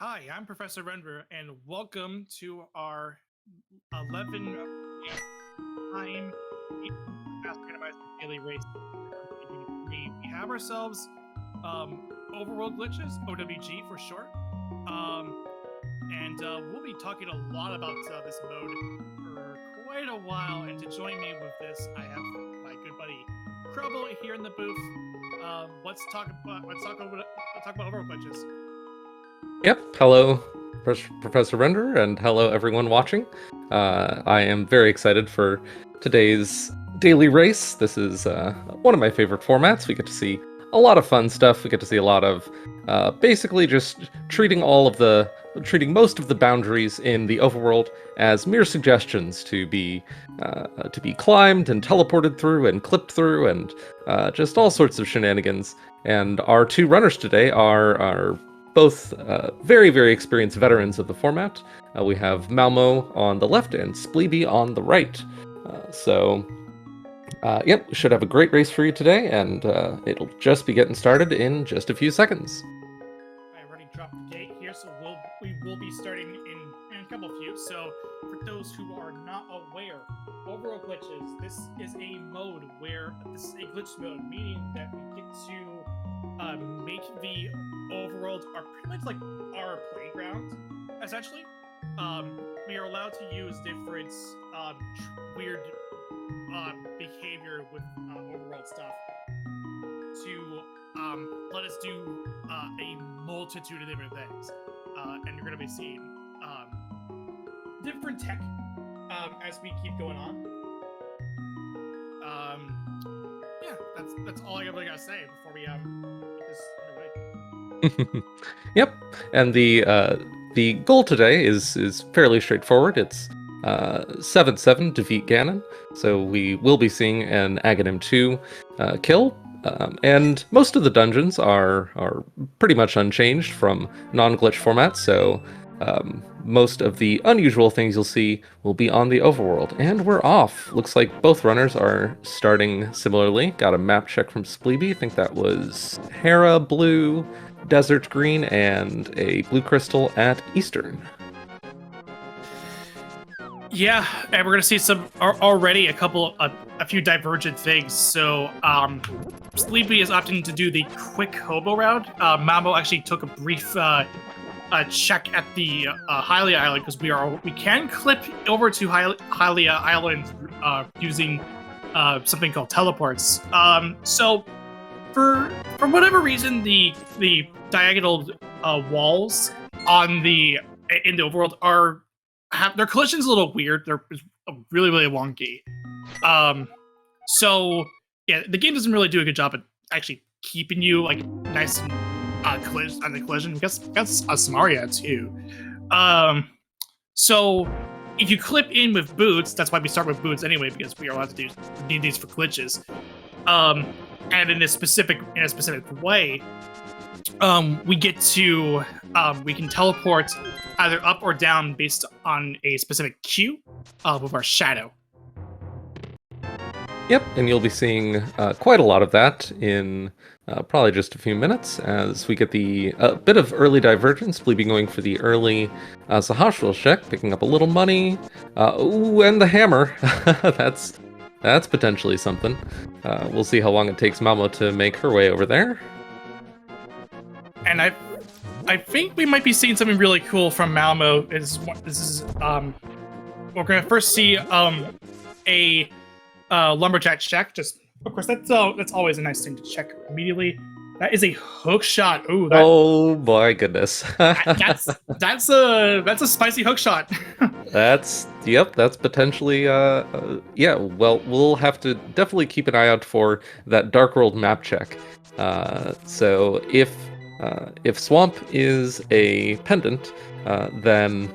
Hi, I'm Professor Render, and welcome to our 11 time fast randomizer daily race. We have ourselves overworld glitches, OWG for short, and we'll be talking a lot about this mode for quite a while. And to join me with this, I have my good buddy Crubble here in the booth. Let's talk about overworld glitches. Yep. Hello, Professor Render, and hello everyone watching. I am very excited for today's daily race. This is one of my favorite formats. We get to see a lot of fun stuff. We get to see a lot of basically just treating most of the boundaries in the overworld as mere suggestions to be climbed and teleported through and clipped through and just all sorts of shenanigans. And our two runners today are both very, very experienced veterans of the format. We have Malmo on the left and Spleeby on the right. Yep, we should have a great race for you today, and it'll just be getting started in just a few seconds. I already dropped the date here, so we will be starting in a couple of few. So for those who are not aware, overworld glitches. This is a mode where this is a glitch mode, meaning that we get to make the overworld our pretty much like our playground, essentially. We are allowed to use different weird behavior with overworld stuff to let us do a multitude of different things. And you're going to be seeing different tech as we keep going on. Yeah, that's all I really gotta say before we get this underway. Yep, and the goal today is fairly straightforward. It's 7-7 defeat Ganon, so we will be seeing an Agahnim 2 kill. And most of the dungeons are pretty much unchanged from non-glitch formats, so most of the unusual things you'll see will be on the overworld. And we're off. Looks like both runners are starting similarly. Got a map check from Spleeby. I think that was Hera blue, desert green, and a blue crystal at Eastern. Yeah, and we're gonna see some already a few divergent things. So Sleepy is opting to do the quick hobo route. Mambo actually took a brief check at the Hylia Island because we can clip over to Hylia Island using something called teleports. So for whatever reason, the diagonal walls in the overworld their collision's a little weird. They're really, really wonky. So yeah, the game doesn't really do a good job at actually keeping you like nice and on the collision. I guess that's a Samaria too. So if you clip in with boots, that's why we start with boots anyway, because we are allowed to need these for glitches. And in a specific way, we get to we can teleport either up or down based on a specific cue with our shadow. Yep, and you'll be seeing quite a lot of that in probably just a few minutes as we get the bit of early divergence. Bleeping going for the early Sahashville check, picking up a little money. Ooh, and the hammer. That's potentially something. We'll see how long it takes Mamo to make her way over there. And I think we might be seeing something really cool from Malmo. We're gonna first see a lumberjack check. Just of course that's always a nice thing to check immediately. That is a hook shot. Ooh, oh my goodness. that's a spicy hook shot. That's potentially yeah. Well, we'll have to definitely keep an eye out for that Dark World map check. So if Swamp is a pendant, then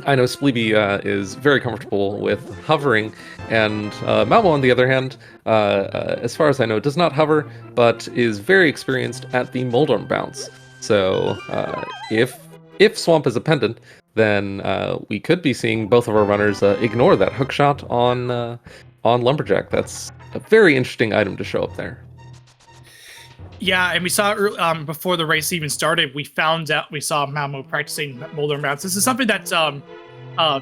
I know Spleeby is very comfortable with hovering, and Malmo, on the other hand, as far as I know, does not hover, but is very experienced at the Moldorm bounce. So if Swamp is a pendant, then we could be seeing both of our runners ignore that hookshot on Lumberjack. That's a very interesting item to show up there. Yeah, and we saw before the race even started, we saw Malmo practicing Molder mounts. This is something that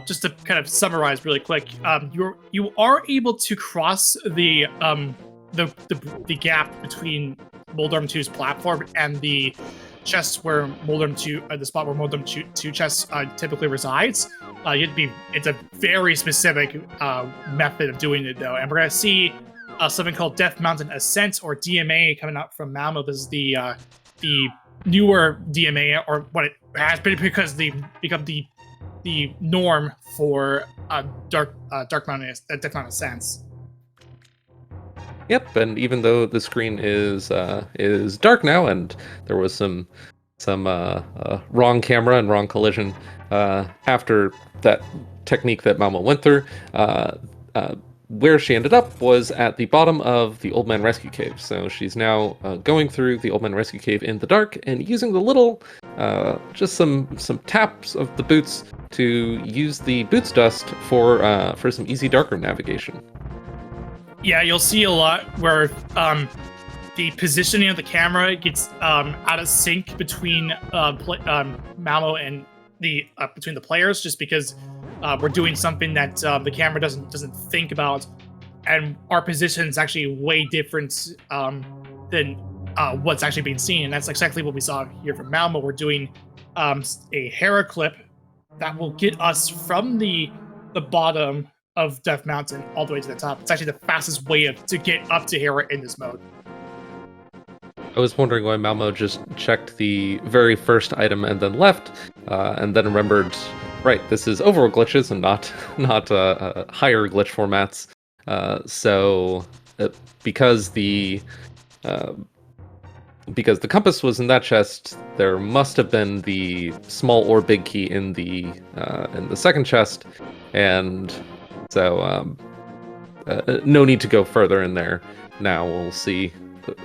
just to kind of summarize really quick, you are able to cross the gap between Moldorm 2's platform and the chest where Moldorm 2, the spot where Moldorm 2 chests typically resides. It's a very specific method of doing it though, and we're gonna see something called Death Mountain Ascent, or DMA, coming out from Malmo. This is the newer DMA, or what it has been, because they become the norm for Dark Mountain Death Mountain Ascents. Yep, and even though the screen is dark now, and there was some wrong camera and wrong collision after that technique that Malmo went through, where she ended up was at the bottom of the Old Man Rescue Cave. So she's now going through the Old Man Rescue Cave in the dark and using the little, just some taps of the boots to use the boots dust for some easy darkroom navigation. Yeah, you'll see a lot where the positioning of the camera gets out of sync between Malmo and between the players, just because we're doing something that the camera doesn't think about, and our position is actually way different than what's actually being seen. And that's exactly what we saw here from Malmo. We're doing a Hera clip that will get us from the bottom of Death Mountain all the way to the top. It's actually the fastest way to get up to Hera in this mode. I was wondering why Malmo just checked the very first item and then left, and then remembered, right, this is overworld glitches and not higher glitch formats. Because the compass was in that chest, there must have been the small or big key in the second chest, and so no need to go further in there. Now we'll see.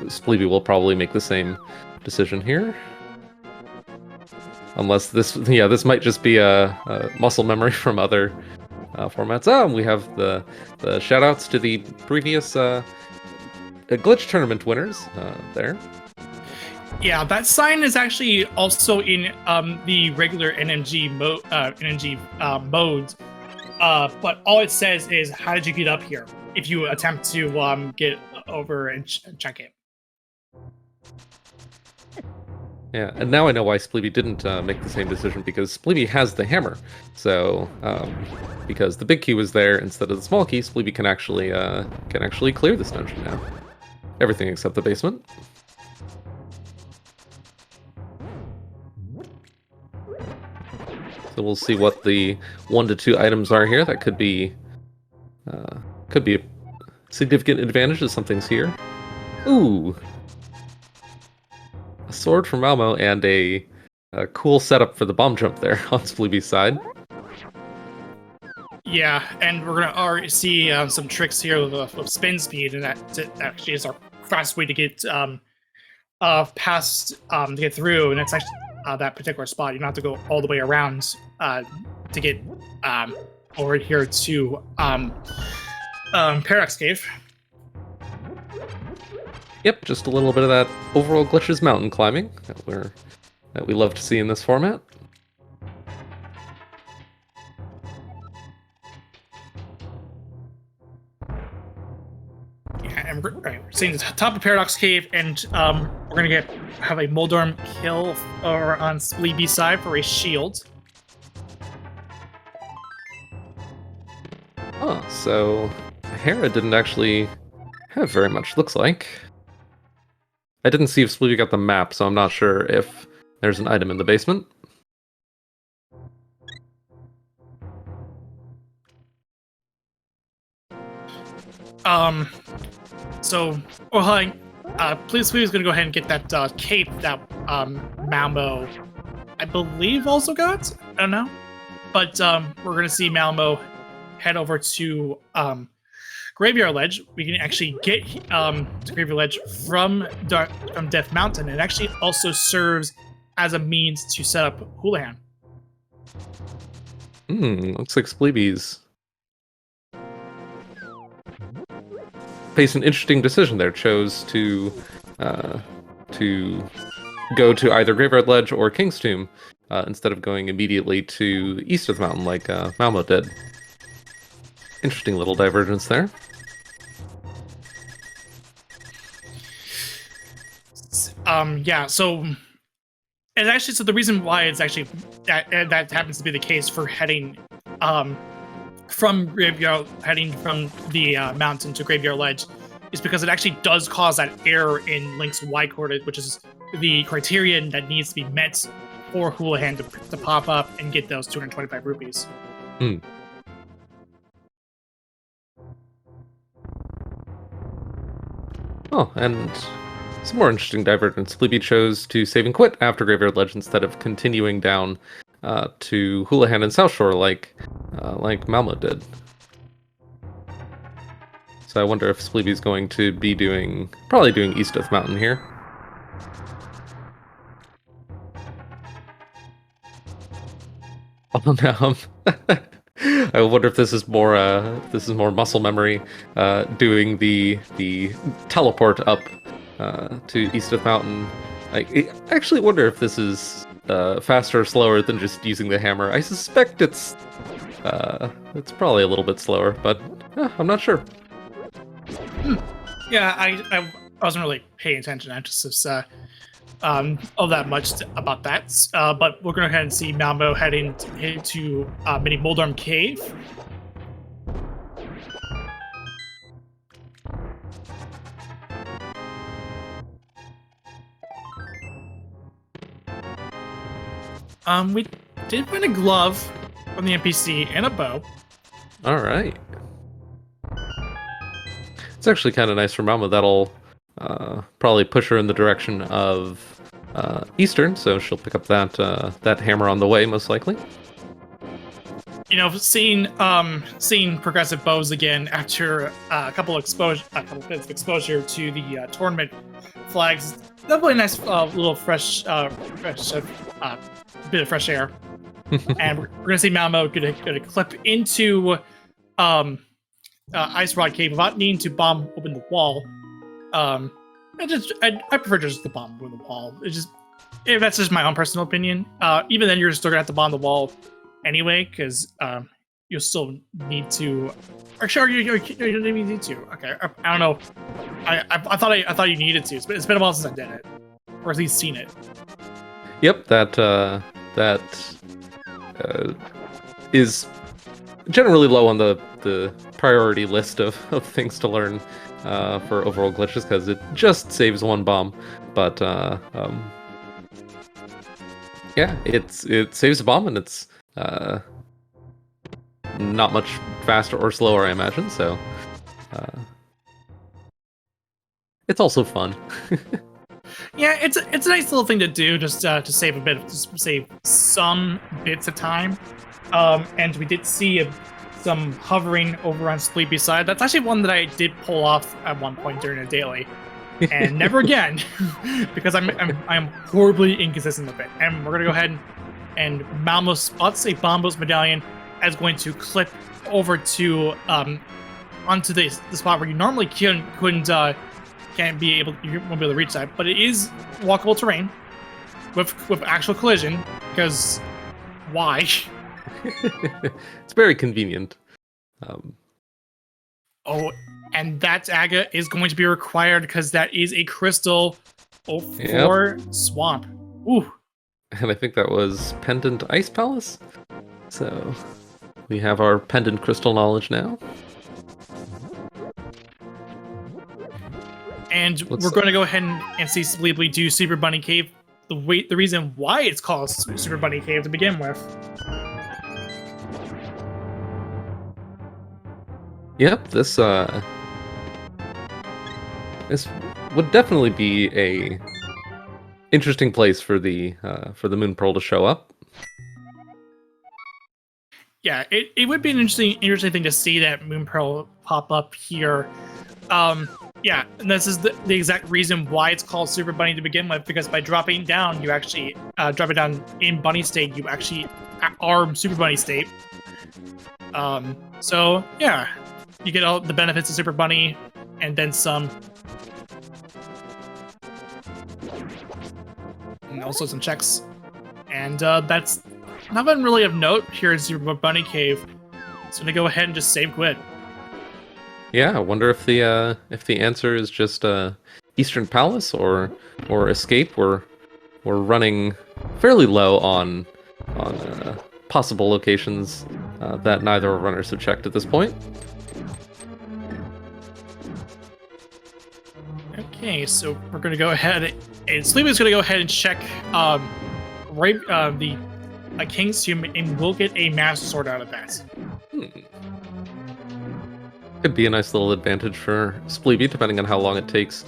Spleeby will probably make the same decision here. Unless this might just be a muscle memory from other formats. Oh, we have the shoutouts to the previous glitch tournament winners there. Yeah, that sign is actually also in the regular NMG modes, but all it says is, "How did you get up here?" If you attempt to get over and check it. Yeah, and now I know why Spleeby didn't make the same decision, because Spleeby has the hammer. So, because the big key was there instead of the small key, Spleeby can actually clear this dungeon now. Everything except the basement. So we'll see what the 1 to 2 items are here. That could be a significant advantage if something's here. Ooh. A sword from Malmo and a cool setup for the bomb jump there on Spleeby's side. Yeah, and we're gonna already see some tricks here with spin speed, and that actually is our fastest way to get past to get through, and it's actually that particular spot. You don't have to go all the way around to get over here to Paradox Cave. Yep, just a little bit of that overworld glitches mountain climbing that we love to see in this format. Yeah, and we're seeing the top of Paradox Cave, and we're gonna have a Moldorm kill on Spleeby's side for a shield. Oh, so Hera didn't actually have very much, looks like. I didn't see if Spleeby got the map, so I'm not sure if there's an item in the basement. So, please gonna go ahead and get that cape that Malmo, I believe, also got. I don't know, but we're gonna see Malmo head over to Graveyard Ledge. We can actually get to Graveyard Ledge from Death Mountain. It actually also serves as a means to set up Houlihan. Looks like Spleeby's faced an interesting decision there. Chose to to go to either Graveyard Ledge or King's Tomb instead of going immediately to east of the mountain like Malmo did. Interesting little divergence there. Yeah, so and actually, so the reason why it's actually that happens to be the case for heading from the mountain to Graveyard Ledge is because it actually does cause that error in Link's Y coordinate, which is the criterion that needs to be met for Houlihan to pop up and get those 225 rupees. Hmm. Oh, and some more interesting divergence. Sleepy chose to save and quit after Graveyard Ledge instead of continuing down to Houlihan and South Shore like Malmo did. So I wonder if Sleepy's going to be probably doing east of the mountain here. Oh no. I wonder if this is more muscle memory, doing the teleport up to east of the mountain. I actually wonder if this is faster or slower than just using the hammer. I suspect it's probably a little bit slower, but I'm not sure. Yeah, I wasn't really paying attention. I just all that much about that. But we're going to go ahead and see Malmo heading into Mini Moldorm Cave. We did find a glove from the NPC and a bow. All right. It's actually kind of nice for Malmo. That'll probably push her in the direction of Eastern, so she'll pick up that hammer on the way, most likely. You know, seeing progressive bows again after a couple bits of exposure to the tournament flags, definitely a nice little fresh bit of fresh air. And we're gonna see Malmo gonna clip into Ice Rod Cave without needing to bomb open the wall. I prefer just to bomb open the wall. That's just my own personal opinion. Even then, you're still gonna have to bomb the wall anyway, because you'll still need to. Or sure, you don't even need to. Okay, I don't know. I thought you needed to. It's been a while since I did it, or at least seen it. Yep, that is generally low on the priority list of things to learn for overworld glitches, because it just saves one bomb, but yeah, it saves a bomb, and it's not much faster or slower, I imagine. So it's also fun. Yeah, it's a nice little thing to do, just to save save some bits of time. And we did see some hovering over on Sleepy's side. That's actually one that I did pull off at one point during a daily, and never again, because I'm horribly inconsistent with it. And we're gonna go ahead and Malmo spots a Bombos medallion as going to clip over to onto the spot where you normally you won't be able to reach that, but it is walkable terrain with actual collision, because why? It's very convenient. Oh, and that Aga is going to be required because that is a crystal for Swamp. Ooh. And I think that was Pendant Ice Palace. So we have our Pendant Crystal knowledge now. And we're going to go ahead and see Sleepy do Super Bunny Cave. The reason why it's called Super Bunny Cave to begin with. Yep, this would definitely be a interesting place for the Moon Pearl to show up. Yeah, it would be an interesting thing to see that Moon Pearl pop up here. Yeah, and this is the exact reason why it's called Super Bunny to begin with, because by dropping down, you actually drop it down in Bunny state, you actually are Super Bunny state. So yeah, you get all the benefits of Super Bunny, and then some. also some checks. And that's nothing really of note. Here's your bunny cave. So I'm gonna go ahead and just save quit. Yeah, I wonder if the answer is just Eastern Palace or Escape. We're running fairly low on possible locations that neither runners have checked at this point. Okay, so we're gonna go ahead and Sleepy's gonna go ahead and check the King's Tomb, and we'll get a Master Sword out of that. Could be a nice little advantage for Spleeby, depending on how long it takes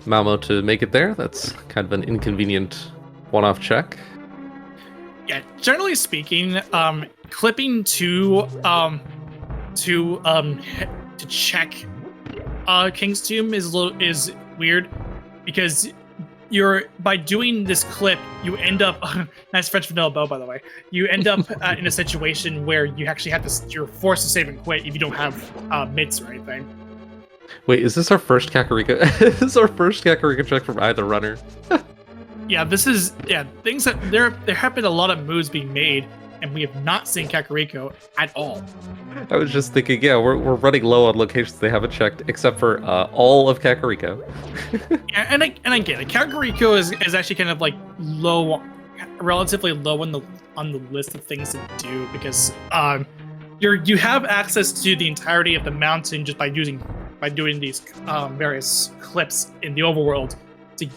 Malmo to make it there. That's kind of an inconvenient one-off check. Yeah, generally speaking, clipping to check King's Tomb is weird, because by doing this clip, you end up nice French vanilla bow, by the way. You end up in a situation where you actually have to, you're forced to save and quit if you don't have mitts or anything. Wait, is this our first Kakariko? This is our first Kakariko check from either runner. Yeah, things that there have been a lot of moves being made, and we have not seen Kakariko at all. I was just thinking, yeah, we're running low on locations they haven't checked, except for all of Kakariko. Yeah, and I get it. Kakariko is actually kind of like relatively low on the list of things to do, because you have access to the entirety of the mountain just by doing these various clips in the overworld to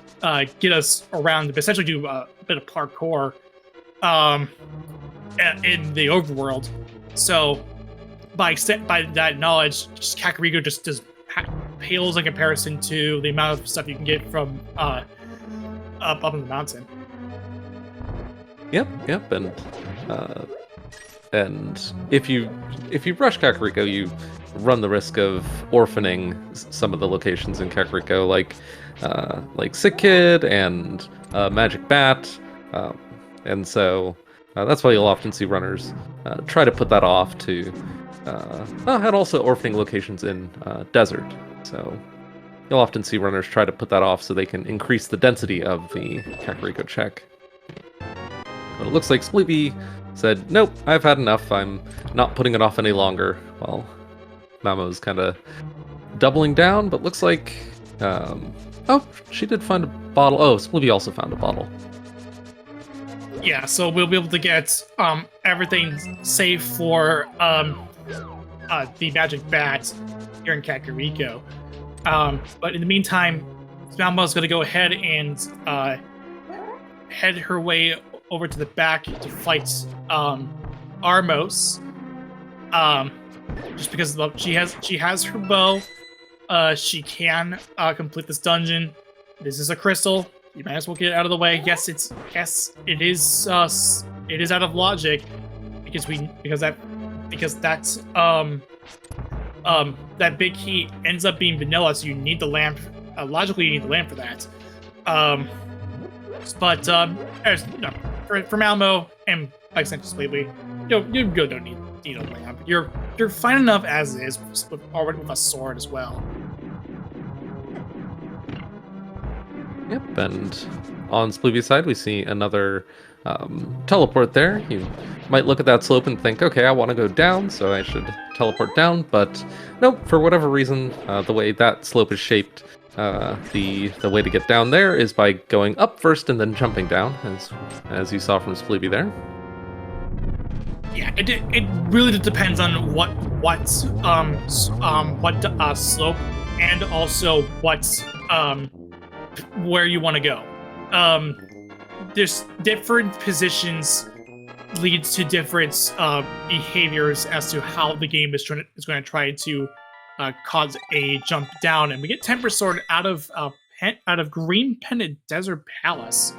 get us around, to essentially do a bit of parkour in the overworld. So by that knowledge, Kakariko just pales in comparison to the amount of stuff you can get from up in the mountain. Yep, and if you rush Kakariko, you run the risk of orphaning some of the locations in Kakariko, like Sick Kid and Magic Bat, and so that's why you'll often see runners try to put that off to, and also orphaning locations in Desert. So you'll often see runners try to put that off so they can increase the density of the Kakariko check. But it looks like Spleeby said, nope, I've had enough, I'm not putting it off any longer. Well, Mamo's kind of doubling down, but looks like, oh, she did find a bottle. Oh, Spleeby also found a bottle. Yeah, so we'll be able to get everything safe for the Magic Bat here in Kakariko. But in the meantime, Malmo's going to go ahead and head her way over to the back to fight Armos. Just because she has her bow, she can complete this dungeon. This is a crystal. You might as well get it out of the way. Yes, it is out of logic because that big heat ends up being vanilla, so you need the lamp. Logically, you need the lamp for that. But for Malmo and like Spleeby, you don't need a lamp. You're fine enough as is already with a sword as well. Yep, and on Spleeby's side, we see another teleport there. You might look at that slope and think, okay, I want to go down, so I should teleport down, but nope, for whatever reason, the way that slope is shaped, the way to get down there is by going up first and then jumping down, as you saw from Spleeby there. Yeah, it really depends on what slope, and also where you want to go. There's different positions leads to different behaviors as to how the game is going to try to cause a jump down, and we get Temper Sword out of Green Pendant Desert Palace.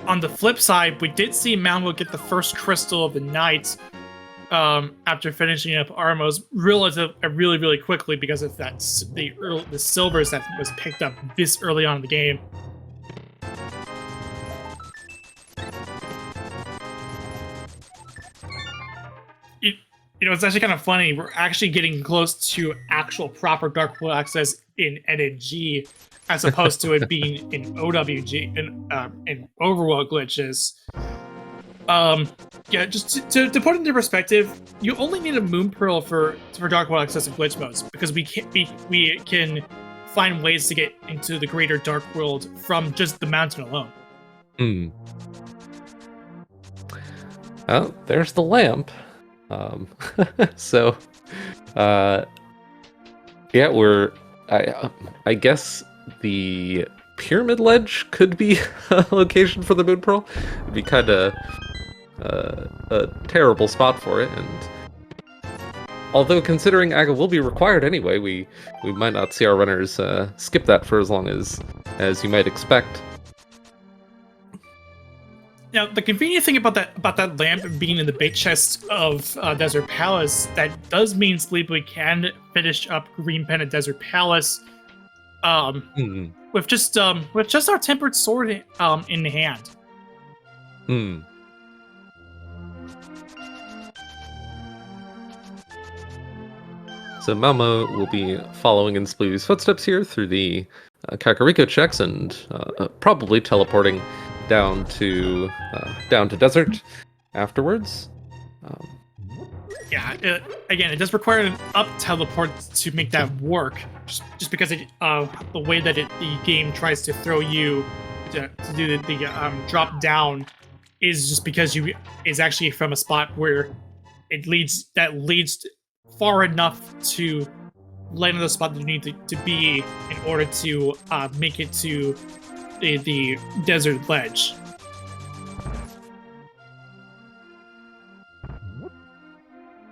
On the flip side, we did see Malmo get the first crystal of the night after finishing up Armos really, really quickly because of the silvers that was picked up this early on in the game. It's actually kind of funny. We're actually getting close to actual proper dark world access in NNG, as opposed to it being in OWG in overworld glitches. Yeah, just to put it into perspective, you only need a moon pearl for dark world access in glitch modes because we can find ways to get into the greater dark world from just the mountain alone. Hmm. Oh, there's the lamp. So, yeah, I guess the pyramid ledge could be a location for the moon pearl. It'd be kind of a terrible spot for it, and although considering Aga will be required anyway, we might not see our runners skip that for as long as you might expect. Now, the convenient thing about that lamp being in the bait chest of Desert Palace, that does mean Sleepy can finish up Green Pen at Desert Palace, with just our tempered sword in hand. So Malmo will be following in Spleevy's footsteps here through the Kakariko checks and probably teleporting down to desert afterwards. Yeah, again, it does require an up teleport to make that work, just because the way that the game tries to throw you to do the drop down is just because is actually from a spot where it leads far enough to land on the spot that you need to be in order to make it to the desert ledge.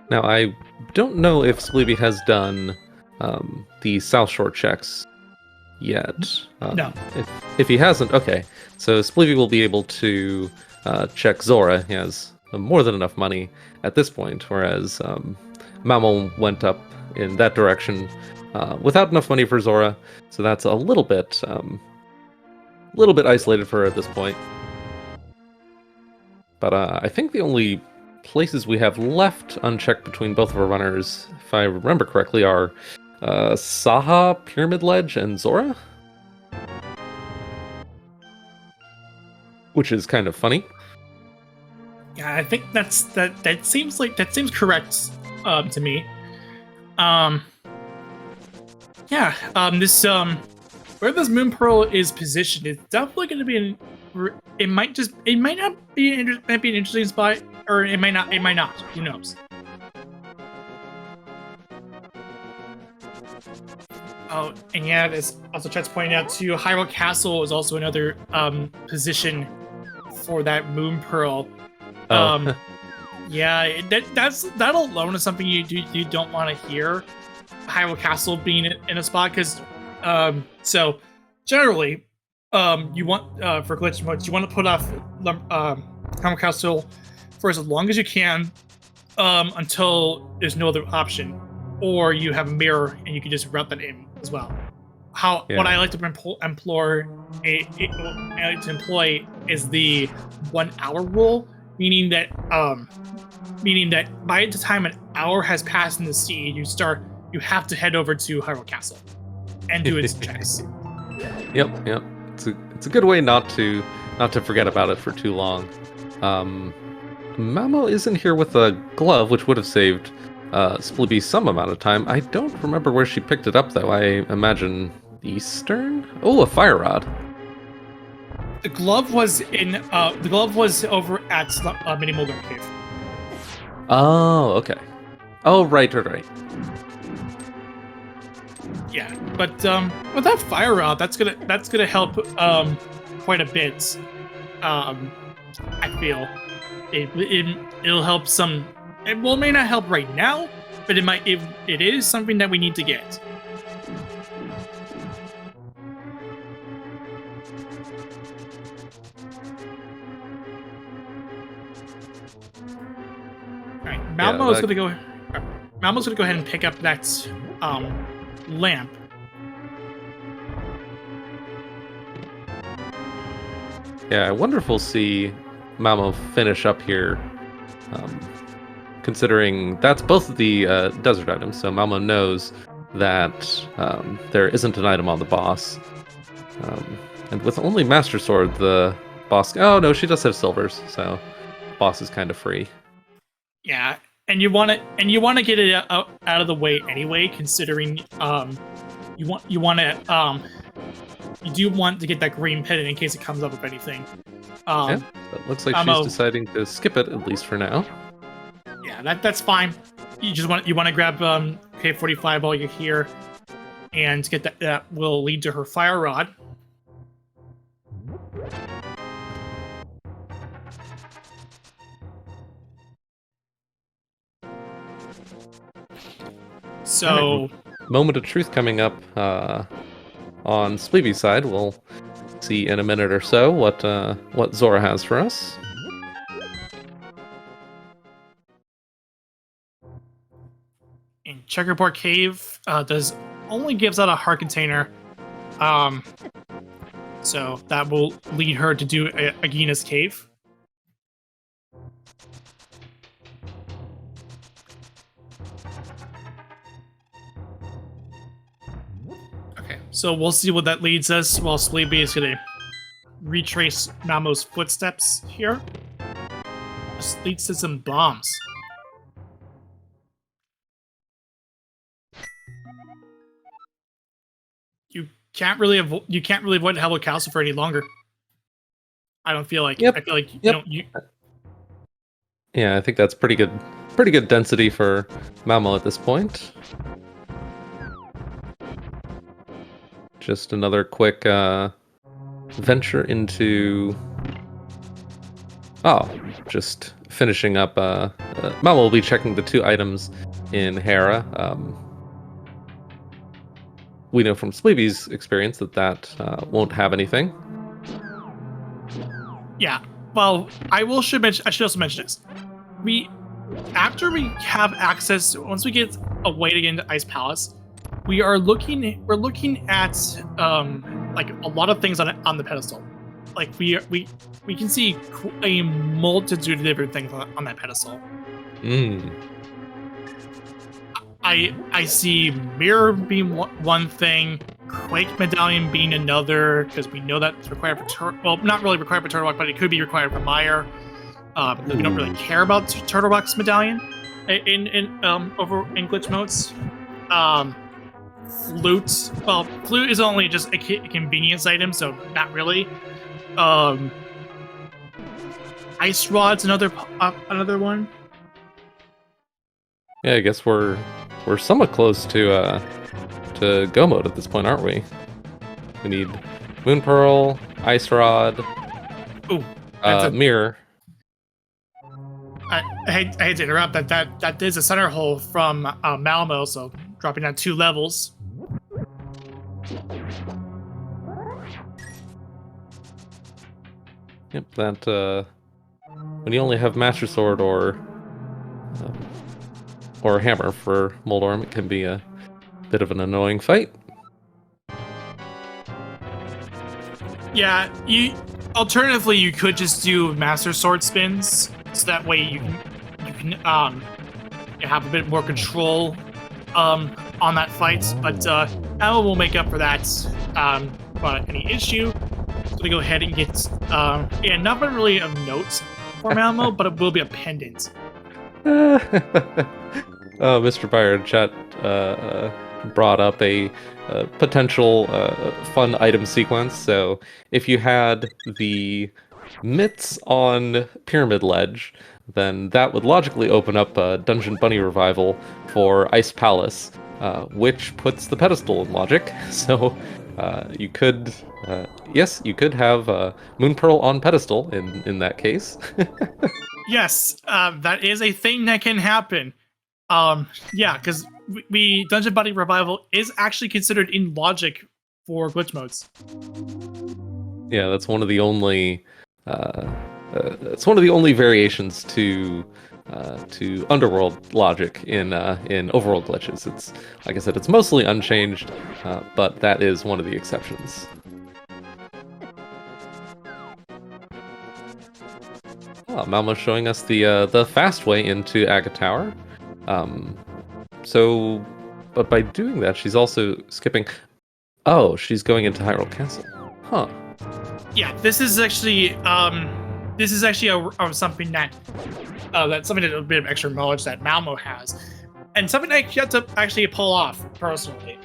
Now, I don't know if Spleevy has done the South Shore checks yet. No. If he hasn't, okay. So Spleevy will be able to check Zora. He has more than enough money at this point, whereas Mamo went up in that direction without enough money for Zora, so that's a little bit isolated for her at this point. But I think the only places we have left unchecked between both of our runners, if I remember correctly, are Saha, Pyramid Ledge, and Zora, which is kind of funny. Yeah, I think that seems correct to me. This where this moon pearl is positioned is definitely going to be it might not be an interesting spot, or it might not. Who knows? Oh, and yeah, this also tries to point out too. Hyrule Castle is also another position for that moon pearl. Yeah, that alone is something you don't want to hear. Hyrule Castle being in a spot, because so generally you want for glitch modes, you want to put off Hyrule Castle for as long as you can until there's no other option, or you have a mirror and you can just route that in as well. What I like to employ is the 1 hour rule, meaning that by the time an hour has passed in the sea, you have to head over to Hyrule Castle and do its checks. Yep. It's a good way not to forget about it for too long. Mamo isn't here with a glove, which would have saved Spleeby some amount of time. I don't remember where she picked it up, though. I imagine Eastern? Oh, a fire rod. The glove was over at Mini Mulder Cave. Oh, okay. Oh, right. Yeah, but with that fire rod, that's gonna help quite a bit. I feel it'll help some. It may not help right now, but it is something that we need to get. All right, Malmo's gonna go. Malmo's gonna go ahead and pick up that lamp. Yeah, I wonder if we'll see Mamo finish up here. considering that's both of the desert items, so Malmo knows that there isn't an item on the boss. And with only Master Sword, the boss... Oh, no, she does have silvers, so boss is kind of free. Yeah, and you want to get it out of the way anyway, considering you do want to get that green pendant in case it comes up with anything. Yeah, it looks like she's deciding to skip it, at least for now. Yeah, that's fine. You want to grab K45 while you're here, and get that. That will lead to her fire rod. So, right. Moment of truth coming up on Spleevy's side. We'll see in a minute or so what Zora has for us. in Checkerboard Cave, only gives out a heart container. So that will lead her to do Agahni's cave. Okay, so we'll see what that leads us while Sleepy is gonna retrace Malmo's footsteps here. This leads to some bombs. You can't really avoid Hyrule Castle for any longer. I don't feel like. Yep. I feel like Yeah, I think that's pretty good density for Malmo at this point. Just another quick venture into... Oh, just finishing up. Malmo will be checking the 2 items in Hera. We know from Spleevy's experience that won't have anything. Yeah. Well, I should also mention this. After we have access, once we get a way to get into Ice Palace, we're looking at like a lot of things on the pedestal. Like we can see a multitude of different things on that pedestal. I see mirror being one thing, Quake Medallion being another, because we know that's required for not really required for Turtle Rock, but it could be required for Meyer. We don't really care about Turtle Rock's medallion in glitch modes. Flute. Well, flute is only just a convenience item, so not really. Ice rod's another one. Yeah, I guess we're somewhat close to go mode at this point, aren't we? We need Moon Pearl, Ice Rod, Mirror. I hate to interrupt, but that is a center hole from Malmo, so dropping down 2 levels. Yep, that when you only have Master Sword or Hammer for Moldorm, it can be a bit of an annoying fight. Yeah, alternatively you could just do Master Sword spins, so that way you can have a bit more control on that fight. But Emma will make up for that without any issue. I'm gonna go ahead and get nothing really of note for Malmo, but it will be a pendant. Oh, Mr. Byron chat brought up a potential fun item sequence. So if you had the mitts on Pyramid Ledge, then that would logically open up a Dungeon Bunny revival for Ice Palace, which puts the pedestal in logic. So you could, yes, you could have Moon Pearl on pedestal in that case. Yes, that is a thing that can happen. Yeah, because Dungeon Bunny Revival is actually considered in logic for glitch modes. Yeah, that's one of the only variations to underworld logic in overworld glitches. It's, like I said, it's mostly unchanged, but that is one of the exceptions. Oh, Malmo's showing us the fast way into Aga Tower. So, but by doing that, she's also skipping. Oh, she's going into Hyrule Castle. Huh. Yeah, this is actually something that that's something that a bit of extra knowledge that Malmo has, and something that you have to actually pull off personally.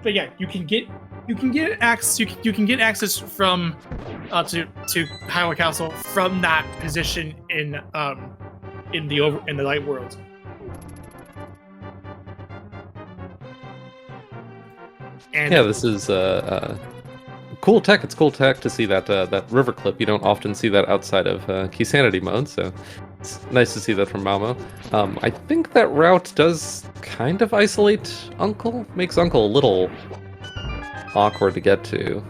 But yeah, you can get access. You can get access from to Hyrule Castle from that position in the light world. And yeah, this is cool tech. It's cool tech to see that river clip. You don't often see that outside of Key Sanity mode, so it's nice to see that from Malmo. I think that route does kind of isolate Uncle. Makes Uncle a little awkward to get to.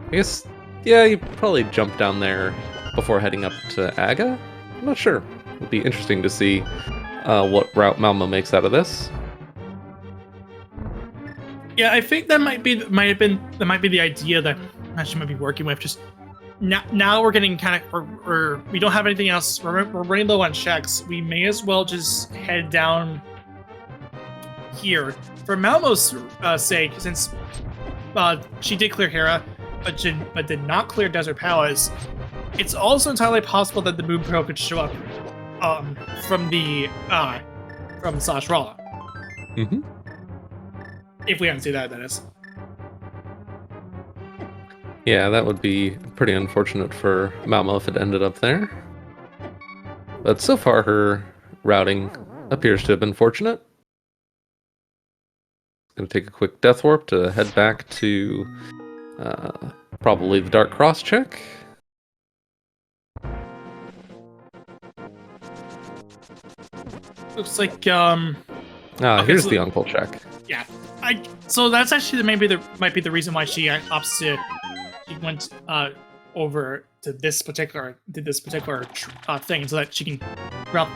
I guess, yeah, you probably jump down there before heading up to Aga. I'm not sure. It'd be interesting to see what route Malmo makes out of this. yeah, I think that might be the idea that she might be working with. Just now we're getting kind of we don't have anything else. We're running low on checks. We may as well just head down here for Malmo's sake, since she did clear Hera, but did not clear Desert Palace. It's also entirely possible that the Moon Pearl could show up from Slash Raw. Mm-hmm. If we haven't seen that is. Yeah, that would be pretty unfortunate for Malmo if it ended up there. But so far, her routing appears to have been fortunate. Gonna take a quick death warp to head back to probably the Dark Cross check. Looks like Okay, here's the Uncle check. Yeah, so that's actually might be the reason why she opts to she went over to this particular thing so that she can route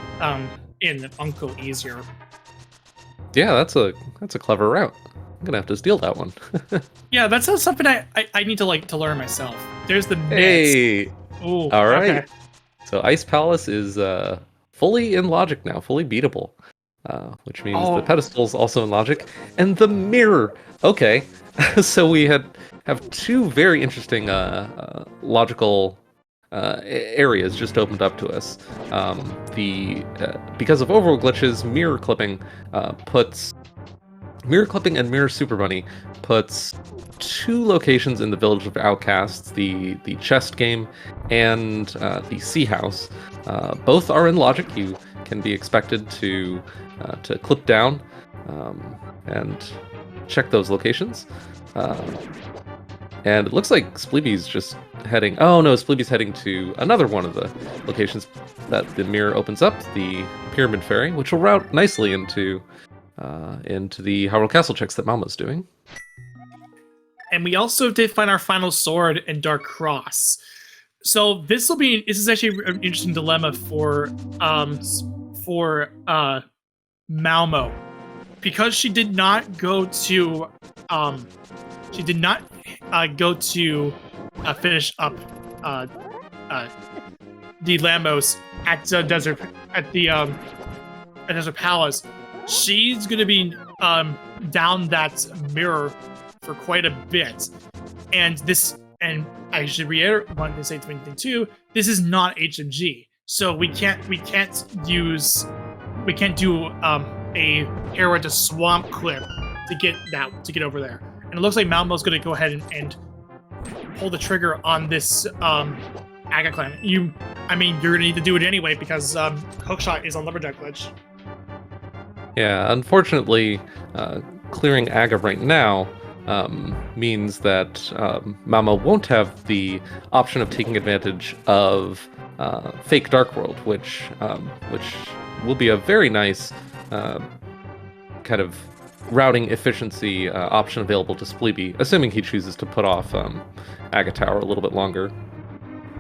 in Uncle easier. Yeah, that's a clever route. I'm gonna have to steal that one. Yeah, that's something I need to learn myself. There's the myths. Hey, Ooh, all right. Okay. So Ice Palace is fully in logic now, fully beatable. Which means the pedestal's also in logic, and the mirror. Okay, so we have two very interesting logical areas just opened up to us. Because of overworld glitches, mirror clipping and Mirror Super Bunny puts two locations in the Village of Outcasts: the chest game and the Sea House. Both are in logic. You can be expected to clip down and check those locations. And it looks like Spleeby's just heading... Oh no, Spleeby's heading to another one of the locations that the mirror opens up, the Pyramid Ferry, which will route nicely into the Hyrule Castle checks that Malmo's doing. And we also did find our final sword in Dark Cross. So this is actually an interesting dilemma for Malmo, because she did not go to finish up the Lambos at Desert Palace. She's gonna be down that mirror for quite a bit, and I should want to say something too. This is not HMG, so we can't do a Hera to Swamp clip to get over there. And it looks like Malmo's gonna go ahead and pull the trigger on this Aga clan. You're gonna need to do it anyway because Hookshot is on Lumberjack Glitch. Yeah, unfortunately, clearing Aga right now means that Malmo won't have the option of taking advantage of fake Dark World, which will be a very nice kind of routing efficiency option available to Spleeby, assuming he chooses to put off Aga Tower a little bit longer.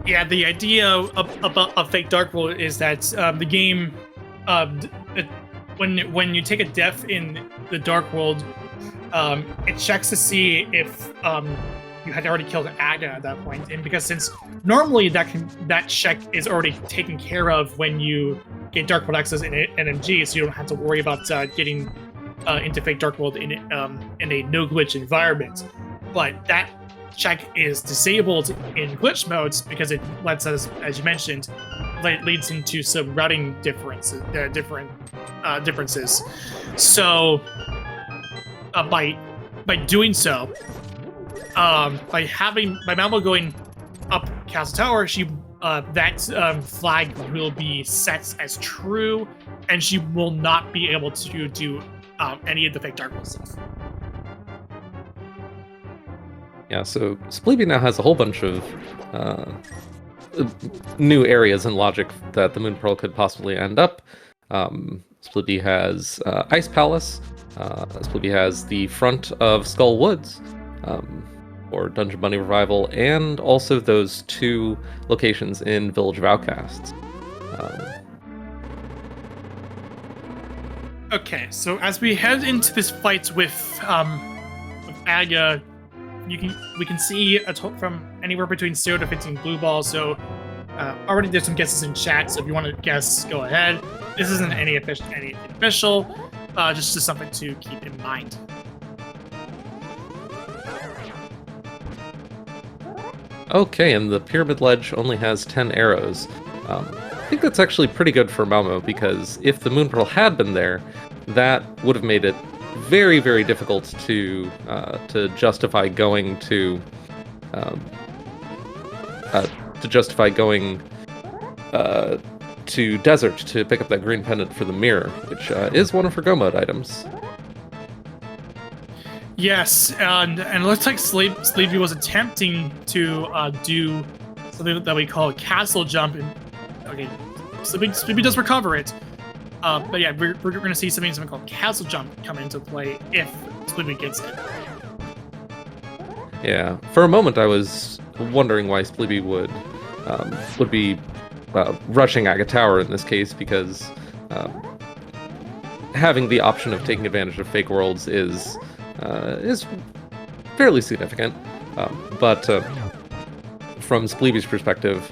Yeah, the idea of fake Dark World is that the game, when you take a death in the Dark World, it checks to see if you had already killed Aga at that point, and because since normally that check is already taken care of when you get Dark World access in NMG, so you don't have to worry about getting into fake Dark World in a no glitch environment. But that check is disabled in glitch modes because it lets us, as you mentioned, leads into some routing differences. So by doing so, by Malmo going up Castle Tower, that flag will be set as true, and she will not be able to do any of the fake Dark World stuff. Yeah, so Spleeby now has a whole bunch of new areas and logic that the Moon Pearl could possibly end up. Spleeby has Ice Palace. Spleeby has the front of Skull Woods for Dungeon Bunny Revival, and also those 2 locations in Village of Outcasts. Okay, so as we head into this fight with Aga, we can see from anywhere between 0 to 15 blue balls. So already there's some guesses in chat. So if you want to guess, go ahead. This isn't any official, just something to keep in mind. Okay, and the Pyramid Ledge only has 10 arrows. I think that's actually pretty good for Malmo, because if the Moon Pearl had been there, that would have made it very, very difficult to justify going to Desert to pick up that green pendant for the mirror, which is one of her Go mode items. Yes, and it looks like Sleepy was attempting to do something that we call a castle jump. Okay, Sleepy does recover it. But yeah, we're going to see something called Castle Jump come into play if Spleeby gets it. Yeah, for a moment I was wondering why Spleeby would be rushing Aga Tower in this case, because having the option of taking advantage of fake worlds is fairly significant. But from Spleeby's perspective,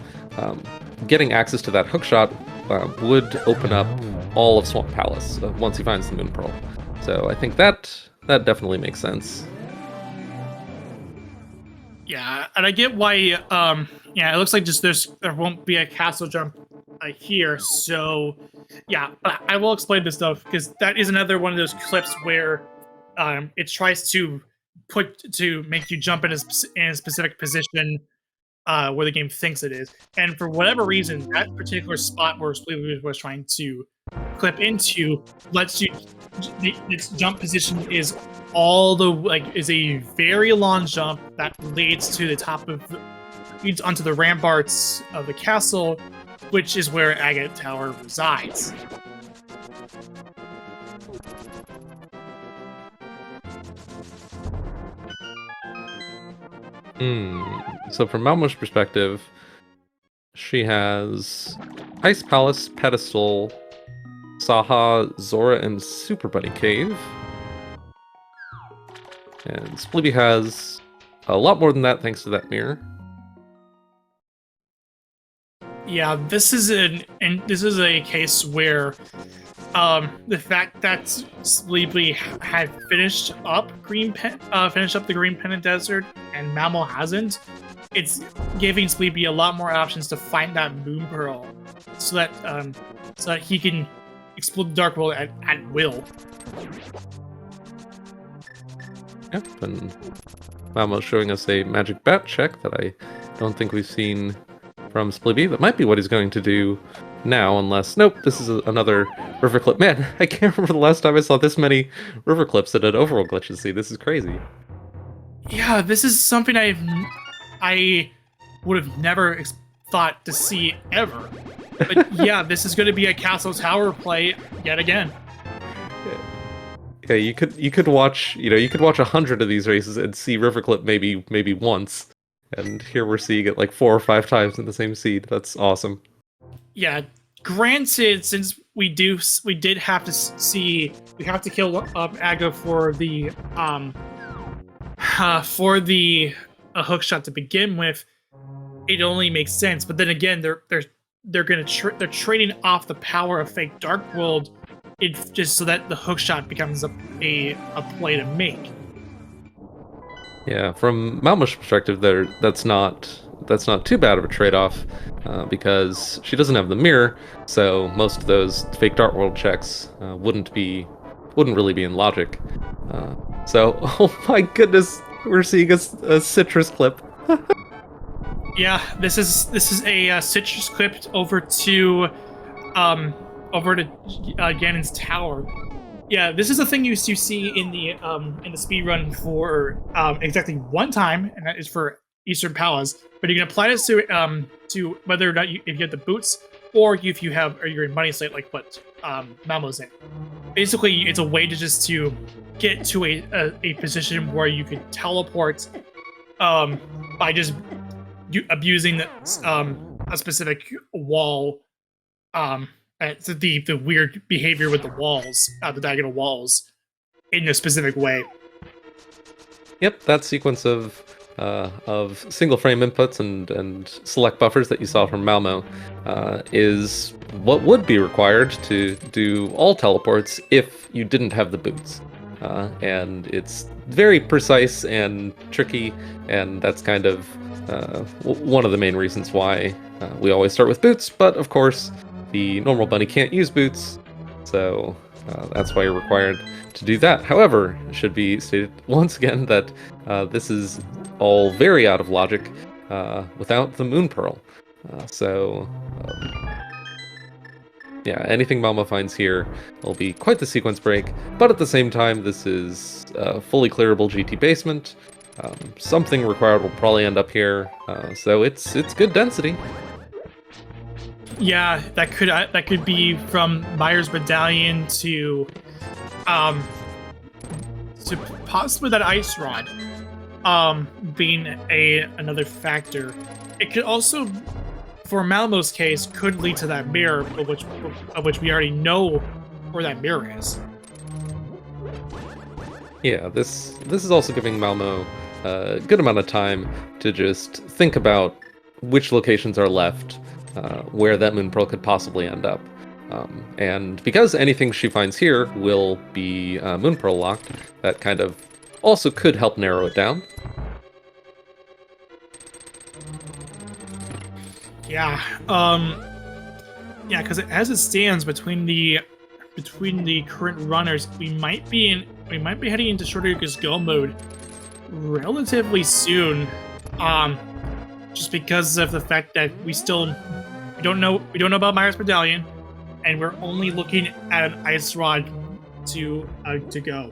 getting access to that hookshot would open up all of Swamp Palace once he finds the Moon Pearl. So I think that definitely makes sense. Yeah, and I get why. Yeah, it looks like there won't be a castle jump here. So yeah, but I will explain this stuff because that is another one of those clips where it tries to make you jump in a specific position where the game thinks it is, and for whatever reason, that particular spot where Spleeby was trying to clip into lets you. Its jump position is is a very long jump that leads to the top leads onto the ramparts of the castle, which is where Agate Tower resides. So from Malmo's perspective, she has Ice Palace, Pedestal, Saha, Zora, and Super Bunny Cave. And Spleeby has a lot more than that thanks to that mirror. Yeah, this is a case where the fact that Spleeby had finished up the Green Pendant Desert and Malmo hasn't, it's giving Spleeby a lot more options to find that Moon Pearl, so that he can explore the Dark World at will. Yep, and Malmo's showing us a magic bat check that I don't think we've seen from Spleeby. That might be what he's going to do now, unless... Nope, this is another river clip. Man, I can't remember the last time I saw this many river clips in an overworld glitch to see. This is crazy. Yeah, this is something I would have never thought to see ever. But yeah, this is going to be a Castle Tower play yet again. Yeah, you could watch 100 of these races and see river clip maybe once. And here we're seeing it like 4 or 5 times in the same seed. That's awesome. Yeah, granted, since we did have to kill Aga for the a hook shot to begin with, it only makes sense. But then again, they're trading off the power of fake Dark World, just so that the hook shot becomes a play to make. Yeah, from Malmo's perspective, that's not too bad of a trade-off, because she doesn't have the mirror, so most of those fake Dark World checks wouldn't really be in logic. So, oh my goodness, we're seeing a citrus clip. Yeah, this is a citrus clip over to Ganon's tower. Yeah, this is a thing you see in the speed run for exactly one time, and that is for Eastern Palace. But you can apply this to whether or not if you get the boots, or if you have, or you're in Money Slate, like what Malmo's in. Basically, it's a way to get to a position where you can teleport by just abusing a specific wall. It's the weird behavior with the walls, the diagonal walls, in a specific way. Yep, that sequence of single frame inputs and select buffers that you saw from Malmo is what would be required to do all teleports if you didn't have the boots. And it's very precise and tricky, and that's kind of one of the main reasons why we always start with boots. But of course, the normal bunny can't use boots, so that's why you're required to do that. However, it should be stated once again that this is all very out of logic without the Moon Pearl. Yeah, anything Malmo finds here will be quite the sequence break, but at the same time, this is fully clearable GT basement. Something required will probably end up here, so it's good density. Yeah, that could be from Myers Medallion to possibly that ice rod being another factor. It could also, for Malmo's case, could lead to that mirror, of which we already know where that mirror is. Yeah, this is also giving Malmo a good amount of time to just think about which locations are left, where that Moon Pearl could possibly end up. And because anything she finds here will be Moon Pearl locked, that kind of also could help narrow it down. Yeah, because as it stands between the current runners, we might be heading into Shorter's Go mode relatively soon. Just because of the fact that we don't know about Myers Medallion, and we're only looking at an ice rod to go.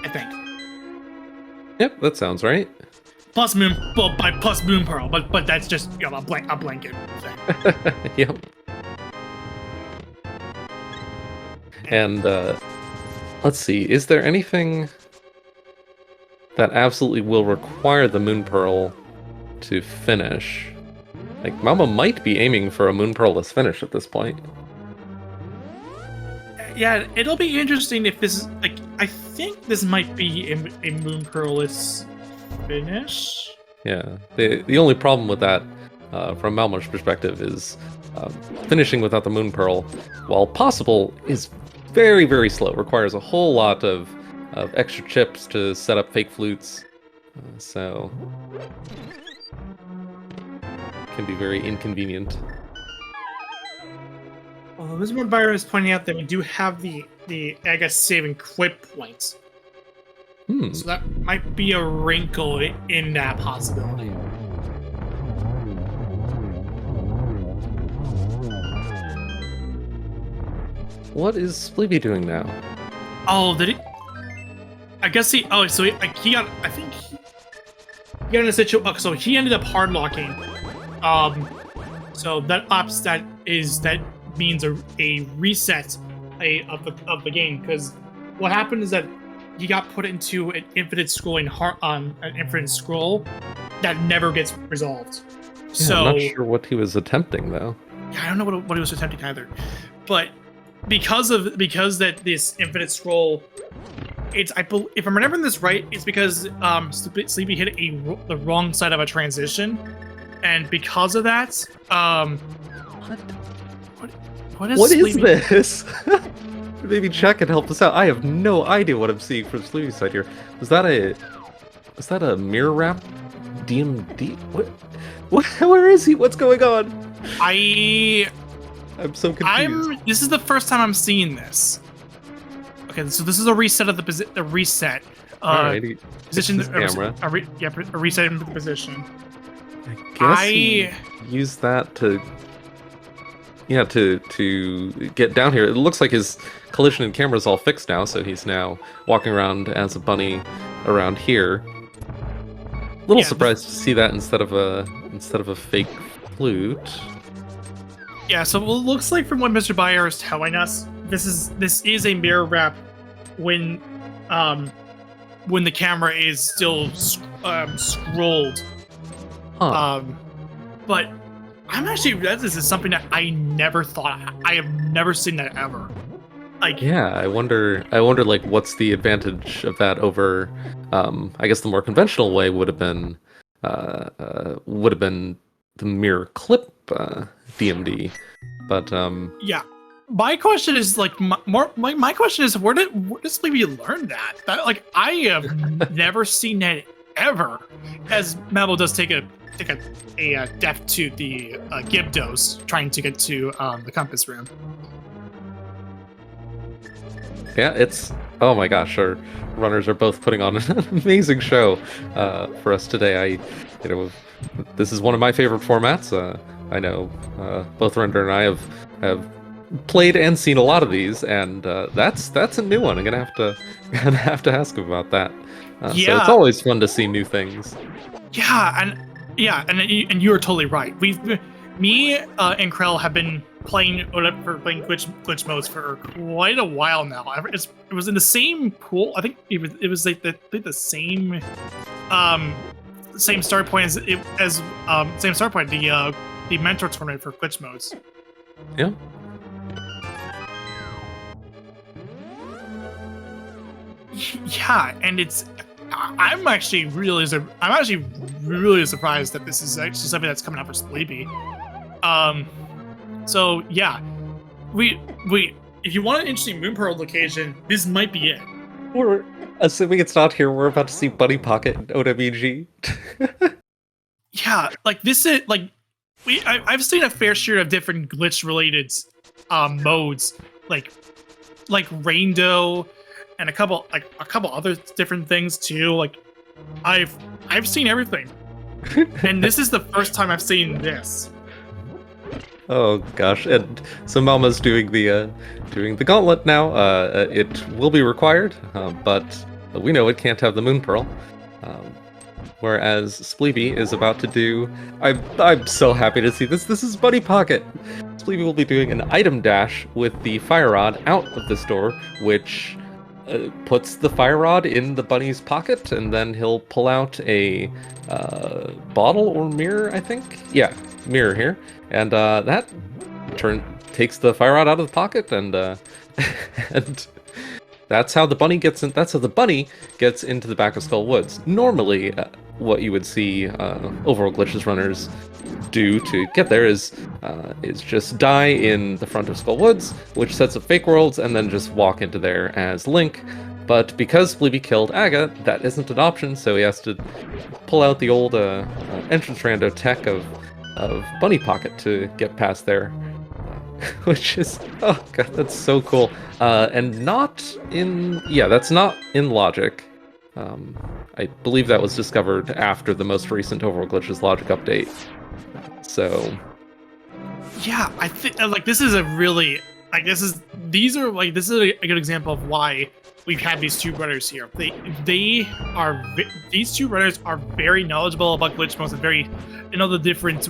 I think. Yep, that sounds right. Plus Moon Pearl, but that's just a blanket thing. Yep. And let's see, is there anything that absolutely will require the Moon Pearl to finish? Like, Malmo might be aiming for a Moon Pearl-less finish at this point. Yeah, it'll be interesting if this is, like, I think this might be a Moon Pearl-less finish. Yeah, the only problem with that, from Malmo's perspective, is finishing without the Moon Pearl, while possible, is very, very slow. It requires a whole lot of extra chips to set up fake flutes, so can be very inconvenient. Well, Elizabeth Byron is pointing out that we do have the Aga save and quit points. So that might be a wrinkle in that possibility. What is Sleepy doing now? Oh, did he? I guess he. Oh, so he got. I think he got in a situation. Oh, so he ended up hard locking. So that means a reset of the game, because what happened is that he got put into an infinite scrolling an infinite scroll that never gets resolved. Yeah, so I'm not sure what he was attempting though. I don't know what he was attempting either, but because that this infinite scroll if I'm remembering this right, it's because Sleepy hit the wrong side of a transition, and because of that, what is this? Maybe check and help us out. I have no idea what I'm seeing from Sleepy's side here. Was that a mirror wrap DMD? What? Where is he? What's going on? I'm so confused. This is the first time I'm seeing this. Okay, so this is a reset of the reset. Alrighty. Position the camera. A reset in the position. I guess use that to get down here. It looks like his collision and camera is all fixed now, so he's now walking around as a bunny around here. A little surprised to see that instead of a fake flute. Yeah, so it looks like from what Mr. Bayer is telling us, this is a mirror wrap when the camera is still scrolled. Huh. But I'm actually this is something that I never thought. I have never seen that ever. Like, yeah, I wonder like what's the advantage of that over I guess the more conventional way would have been the mirror clip DMD, but yeah. My question is like my question is where did Sleepy learn that? Like I have never seen that ever. As Mabel does take a death to the Gibdos trying to get to the compass room. Yeah, it's oh my gosh, our runners are both putting on an amazing show for us today. This is one of my favorite formats. I know both Render and I have played and seen a lot of these, and that's a new one. I'm gonna have to ask him about that. Yeah. So it's always fun to see new things. Yeah, and you are totally right. Me and Krell have been playing glitch modes for quite a while now. It was in the same pool. I think it was like the same start point the mentor tournament for glitch modes. Yeah. Yeah, and I'm actually really surprised that this is actually something that's coming out for Sleepy. So yeah, we if you want an interesting Moon Pearl location, this might be it. We're assuming it's not here. We're about to see Bunny Pocket and OWG. Yeah, like this is like I've seen a fair share of different glitch related modes, like Rainbow, and a couple other different things too. Like I've seen everything, and this is the first time I've seen this. Oh gosh, and so Malma's doing the gauntlet now. It will be required, but we know it can't have the Moon Pearl. Whereas Spleeby is about to do. I'm so happy to see this. This is Bunny Pocket. Spleeby will be doing an item dash with the fire rod out of this door, which puts the fire rod in the bunny's pocket, and then he'll pull out a bottle or mirror, I think. Yeah, mirror here, and that takes the fire rod out of the pocket, and and that's how the bunny gets in. That's how the bunny gets into the back of Skull Woods. Normally, what you would see overworld glitches runners do to get there is just die in the front of Skull Woods, which sets up fake worlds, and then just walk into there as Link. But because Fleeby killed Aga, that isn't an option, so he has to pull out the old entrance rando tech of Bunny Pocket to get past there. Which is, oh god, that's so cool. And that's not in logic. I believe that was discovered after the most recent Overworld Glitches logic update. So, yeah, I think this is a really this is a good example of why we've had these two brothers here. These two brothers are very knowledgeable about glitch modes and the different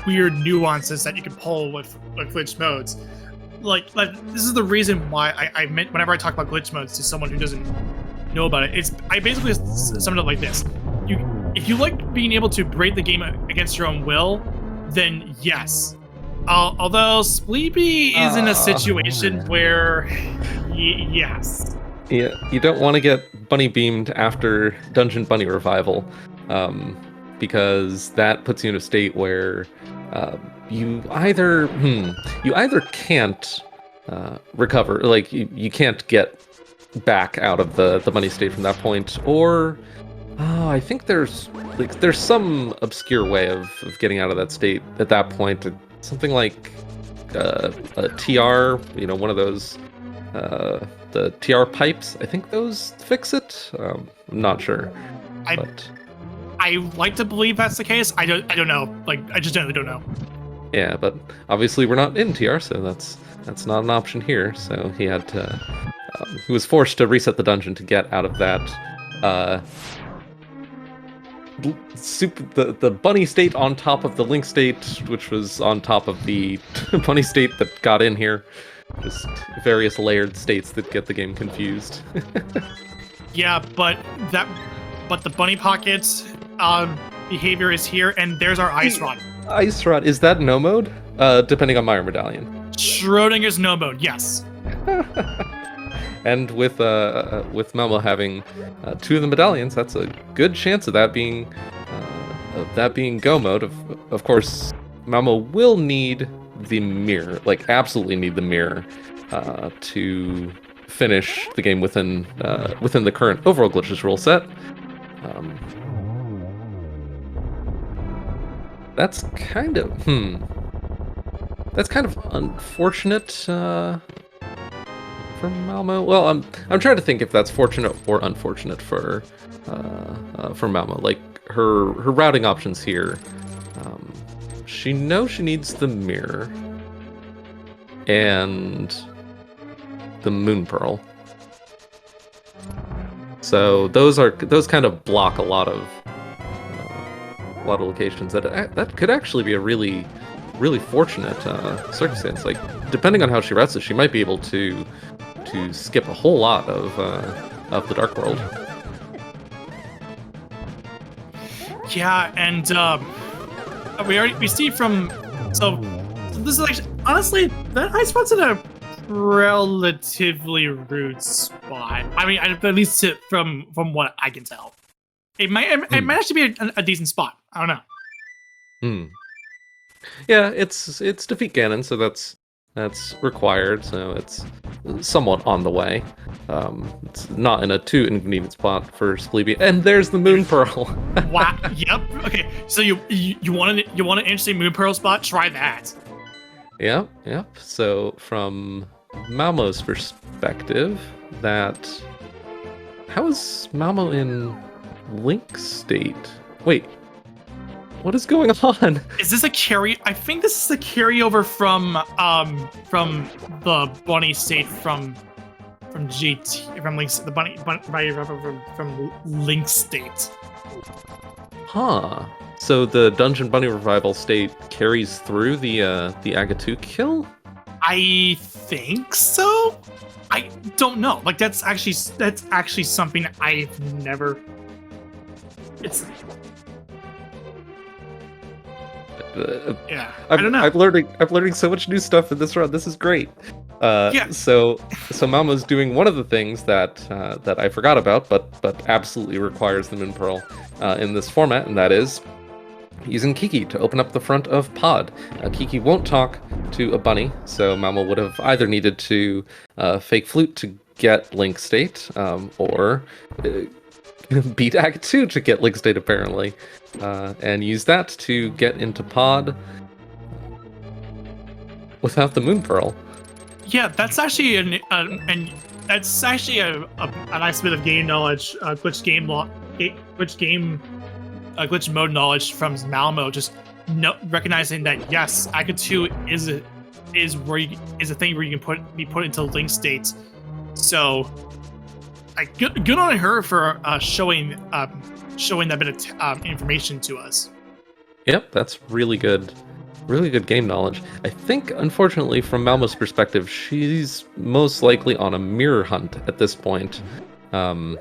weird nuances that you can pull with glitch modes. Like this is the reason why I meant whenever I talk about glitch modes to someone who doesn't know about it, I basically sum it up like this: if you like being able to break the game against your own will, then yes. Although Spleeby is in a situation where yes. Yeah, you don't want to get bunny beamed after Dungeon Bunny Revival, because that puts you in a state where uh, you either can't recover, like you can't get back out of the bunny state from that point, or I think there's some obscure way of getting out of that state at that point. Something like a TR, one of those the TR pipes. I think those fix it. I'm not sure, but I like to believe that's the case. I don't know. Like, I just generally don't know. yeah, but obviously we're not in TR, so that's not an option here. So he had to. He was forced to reset the dungeon to get out of that. The bunny state on top of the link state, which was on top of the bunny state that got in here. Just various layered states that get the game confused. Yeah, but the bunny pockets behavior is here, and there's our ice rod. Ice rod, is that no mode? Depending on Meyer Medallion. Schrodinger's no mode, yes. And with Melmo having two of the medallions, that's a good chance of that being go mode. Of course, Melmo will need the mirror, like absolutely need the mirror, to finish the game within the current overall glitches rule set. That's kind of unfortunate. For Malmo? Well, I'm trying to think if that's fortunate or unfortunate for Malmo. Like her routing options here. She knows she needs the mirror and the moon pearl. So those kind of block a lot of locations that could actually be a really fortunate circumstance. Like depending on how she routes it, she might be able to skip a whole lot of the Dark World. Yeah, and we see from so this is actually honestly that ice spot's in a relatively rude spot. I mean, at least from what I can tell, it might actually be a decent spot. I don't know. Yeah, it's defeat Ganon, so that's required. So it's somewhat on the way. It's not in a too inconvenient spot for Spleeby. And there's the Moon Pearl. Wow. Yep. Okay. So you want an interesting Moon Pearl spot? Try that. Yep. So from Malmo's perspective, how is Malmo in Link state? Wait. What is going on? Is this a carry? I think this is a carryover from the bunny state from GT from Link's the bunny from Link state. Huh. So the Dungeon Bunny Revival state carries through the Agahnim kill? I think so. I don't know. Like that's actually something I've never. It's. Yeah, I don't know. I'm learning so much new stuff in this run. This is great. Yeah. So Malmo's doing one of the things that I forgot about, but absolutely requires the Moon Pearl in this format, and that is using Kiki to open up the front of Pod. Kiki won't talk to a bunny, so Malmo would have either needed to fake flute to get Link state, or beat Act 2 to get Link state apparently. And use that to get into Pod without the Moon Pearl. Yeah, that's actually a nice bit of game knowledge, glitch mode knowledge from Malmo. Just recognizing that yes, Act 2 is a thing where you can be put into Link state. So, good on her for showing that bit of information to us. Yep, that's really good game knowledge. I think, unfortunately, from Malmo's perspective, she's most likely on a mirror hunt at this point, and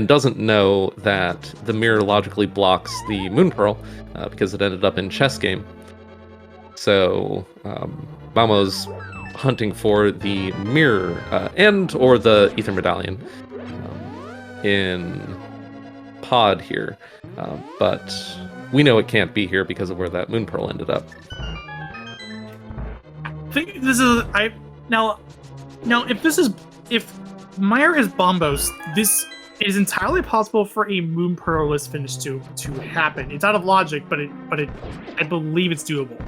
doesn't know that the mirror logically blocks the Moon Pearl because it ended up in Chess Game. So Malmo's hunting for the mirror and or the ether medallion in Pod here, but we know it can't be here because of where that moon pearl ended up. I think this is now if Meyer is Bombos, this is entirely possible for a moon pearless finish to happen. It's out of logic, but I believe it's doable.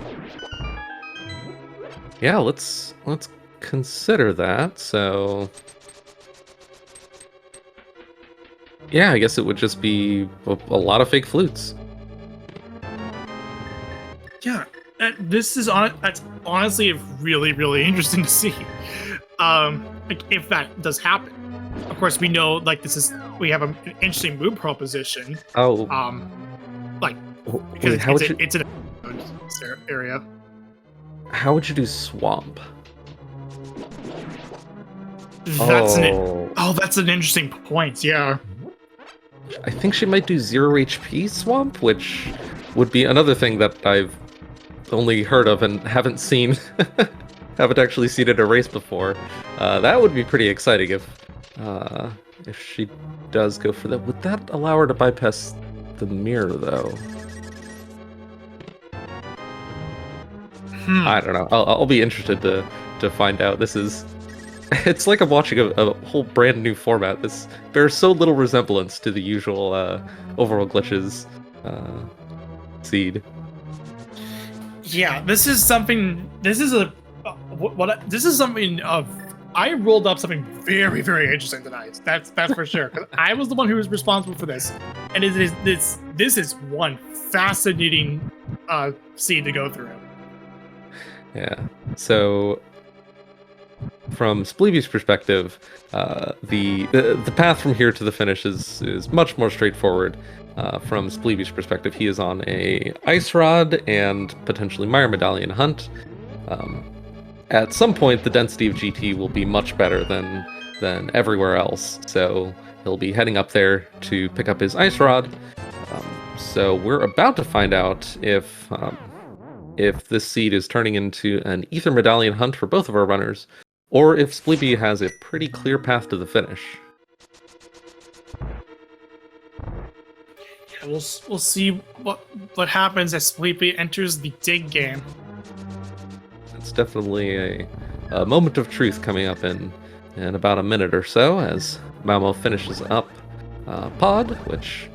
Yeah, let's consider that. So yeah, I guess it would just be a lot of fake flutes. Yeah, that's honestly really, really interesting to see. Like if that does happen. Of course, we know like we have an interesting moon pearl position. Oh. Like because it's an area. How would you do swamp? That's an interesting point. Yeah. I think she might do 0 HP swamp, which would be another thing that I've only heard of and haven't seen. Haven't actually seen it erased before. That would be pretty exciting if she does go for that. Would that allow her to bypass the mirror, though? I don't know. I'll be interested to find out. It's like I'm watching a whole brand new format. This bears so little resemblance to the usual overworld glitches seed. Yeah, this is something I rolled up something very, very interesting tonight. That's for sure. 'Cause I was the one who was responsible for this, and this is one fascinating seed to go through. Yeah. So, from Spleevy's perspective, the path from here to the finish is much more straightforward. From Spleevy's perspective, he is on a ice rod and potentially Mire medallion hunt. At some point, the density of GT will be much better than everywhere else, so he'll be heading up there to pick up his ice rod. So we're about to find out if this seed is turning into an ether medallion hunt for both of our runners, or if Spleeby has a pretty clear path to the finish. Yeah, we'll see what happens as Spleeby enters the dig game. It's definitely a moment of truth coming up in about a minute or so as Mamo finishes up Pod, which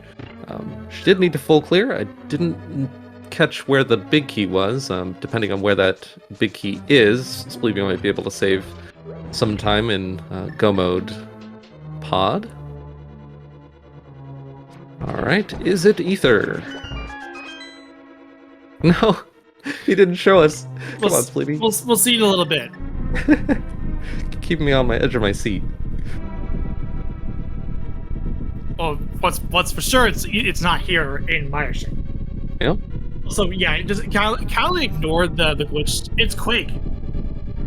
she did need to full clear. I didn't catch where the big key was. Depending on where that big key is, Spleeby might be able to save some time in go mode Pod. Alright, is it ether? No, he didn't show us. Come on, Spleeby. We'll see in a little bit. Keeping me on my edge of my seat. Well, what's for sure, it's not here in Meyership. Yeah. So yeah, just kind of ignore the glitch. It's Quake.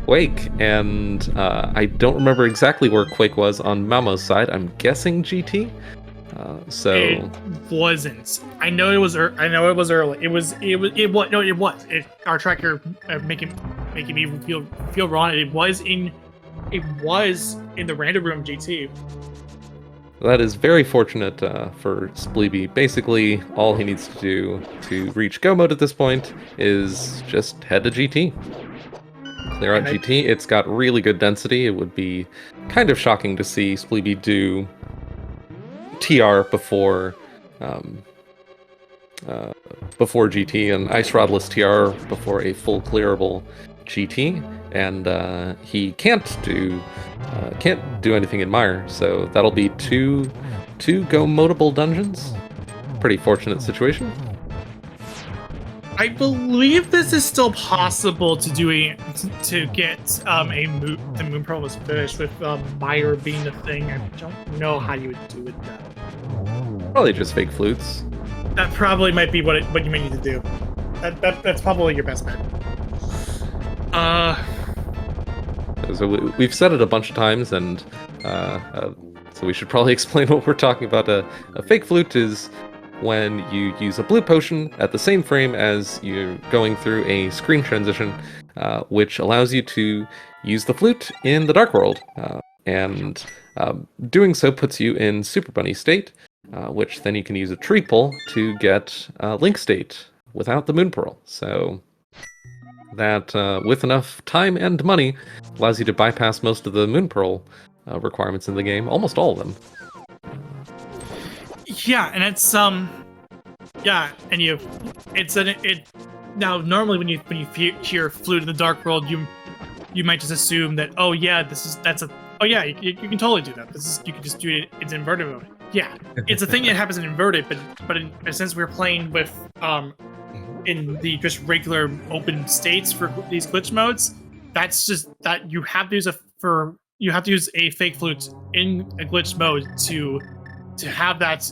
Quake, and I don't remember exactly where Quake was on Mamo's side. I'm guessing GT. It wasn't. I know it was. I know it was early. It was. No, it was. Our tracker making me feel wrong. It was in the random room GT. That is very fortunate for Spleeby. Basically, all he needs to do to reach go mode at this point is just head to GT. Clear out GT. It's got really good density. It would be kind of shocking to see Spleeby do TR before GT and Ice Rodless TR before a full clearable GT, and he can't do anything in Mire, so that'll be two go modable dungeons. Pretty fortunate situation. I believe this is still possible to get the Moon Pearl was finished with Mire being the thing. I don't know how you would do it though. Probably just fake flutes. That probably might be what you may need to do. That's probably your best bet. So we've said it a bunch of times, and so we should probably explain what we're talking about. A fake flute is when you use a blue potion at the same frame as you're going through a screen transition, which allows you to use the flute in the Dark World. And doing so puts you in Super Bunny state, which then you can use a tree pull to get Link state without the Moon Pearl. So that, with enough time and money, allows you to bypass most of the Moon Pearl requirements in the game, almost all of them. Yeah, and it's yeah, and now normally when you hear flute in the Dark World, you might just assume that, oh yeah, you can totally do that. You can just do it. It's inverted mode. Yeah, it's a thing that happens in inverted, but since we're playing with in the just regular open states for these glitch modes, that's just that you have to use a fake flute in a glitch mode to have that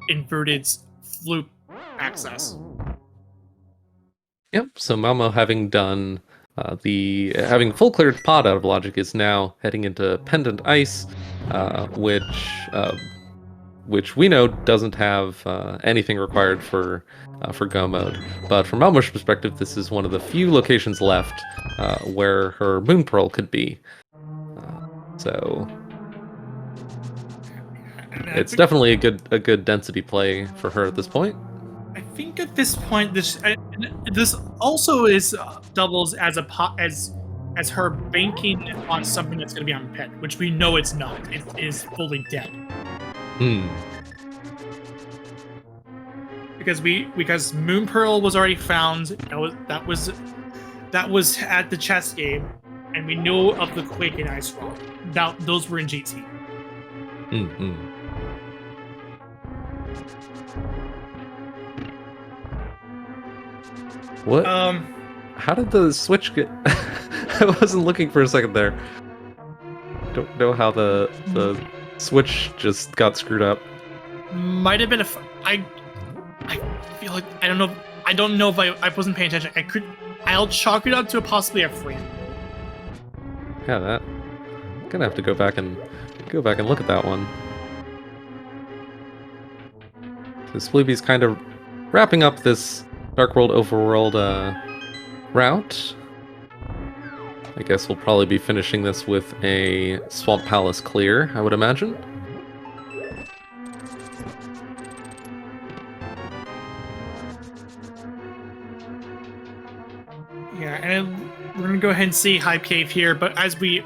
inverted flute access. Yep. So Malmo, having done having full cleared pod out of Logic, is now heading into Pendant Ice, which we know doesn't have anything required for Go mode. But from Malmo's perspective, this is one of the few locations left where her Moon Pearl could be. So it's definitely a good density play for her at this point. I think at this point, this also is doubles as her banking on something that's going to be on pet, which we know it's not. It is fully dead. Because Moon Pearl was already found. That was at the chess game, and we know of the Quake and Ice Rock. Those were in GT. What? How did the switch get? I wasn't looking for a second there. Don't know how the switch just got screwed up. Might have been I feel like I don't know. I don't know if I wasn't paying attention. I'll chalk it up to possibly a frame. Yeah, that. I'm gonna have to go back and look at that one. So Spleeby's kind of wrapping up this Dark World Overworld route. I guess we'll probably be finishing this with a Swamp Palace clear, I would imagine. Yeah, and we're gonna go ahead and see Hype Cave here. But as we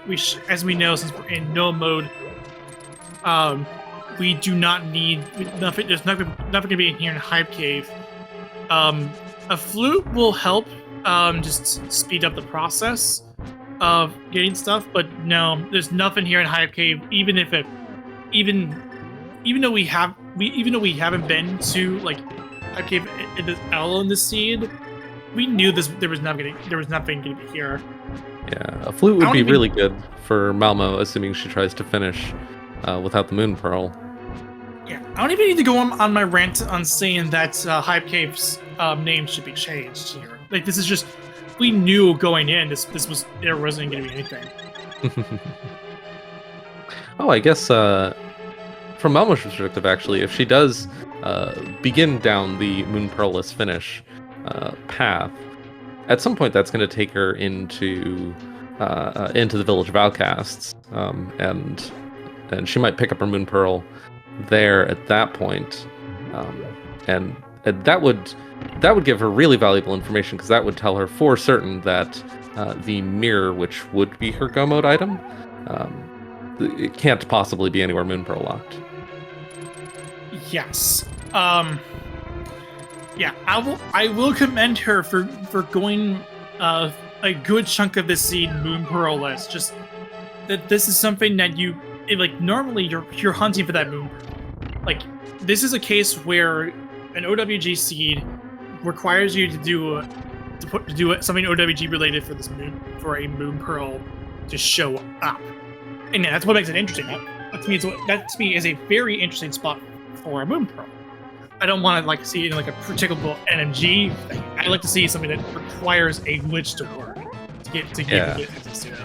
know, since we're in no mode, we do not need nothing. There's nothing gonna be in here in Hype Cave. A flute will help just speed up the process of getting stuff, but no, there's nothing here in Hype Cave. Even though we haven't been to like Hype Cave in this L in the seed, we knew there was nothing gonna be here. Yeah, a flute would be really good for Malmo, assuming she tries to finish without the Moon Pearl. Yeah, I don't even need to go on my rant on saying that Hype Cave's name should be changed here. Like, this is just, we knew going in there wasn't going to be anything. Oh, I guess from Malmo's perspective, actually, if she does begin down the Moon Pearl-less finish path, at some point that's going to take her into the Village of Outcasts, and she might pick up her Moon Pearl there at that point, and that would give her really valuable information, because that would tell her for certain that the mirror, which would be her Go mode item, it can't possibly be anywhere Moon Pearl locked. Yes. Yeah, I will commend her for going a good chunk of the seed Moon Pearl-less. Just that this is something that normally you're hunting for that Moon Pearl. Like, this is a case where an OWG seed requires you to do something OWG related for a Moon Pearl to show up, and that's what makes it interesting. That to me is a very interesting spot for a Moon Pearl. I don't want to see it in a particular NMG thing. I like to see something that requires a glitch to work to get access to it.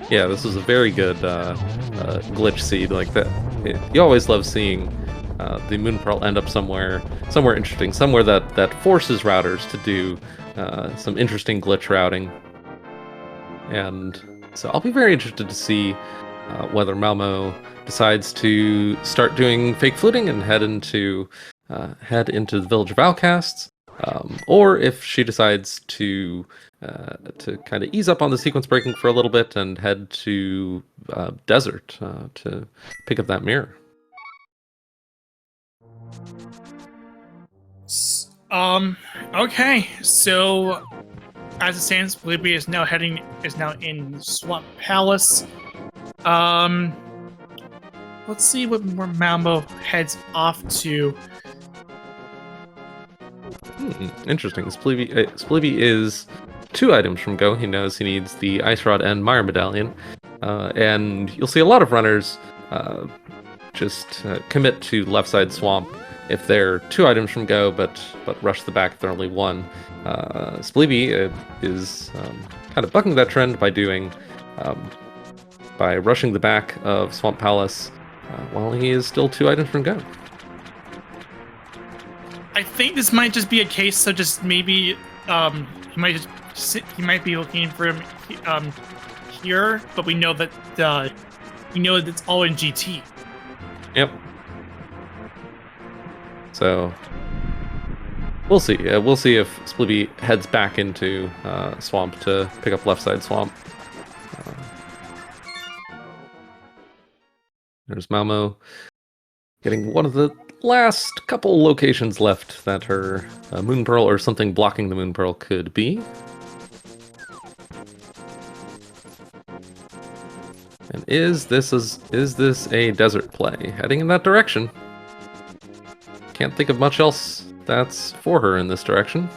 Yeah, this was a very good glitch seed like that. You always love seeing the Moon Pearl end up somewhere interesting, somewhere that forces routers to do some interesting glitch routing. And so I'll be very interested to see whether Malmo decides to start doing fake fluting and head into the village of outcasts, or if she decides to kind of ease up on the sequence breaking for a little bit and head to desert to pick up that mirror. Okay, so as it stands, Libya is now in Swamp Palace. Let's see where Malmo heads off to. Interesting. Spleeby is 2 items from go. He knows he needs the Ice Rod and Mire Medallion. And you'll see a lot of runners just commit to left side swamp if they're 2 items from go, but rush the back if they're only 1. Spleeby is kind of bucking that trend by rushing the back of Swamp Palace while he is still 2 items from go. I think this might just be a case, so just maybe he might be looking for him here, but we know that it's all in GT. Yep. So we'll see. We'll see if Spleeby heads back into swamp to pick up left side swamp. There's Malmo getting one of the last couple locations left that her Moon Pearl or something blocking the Moon Pearl could be. And is this a desert play? Heading in that direction. Can't think of much else that's for her in this direction.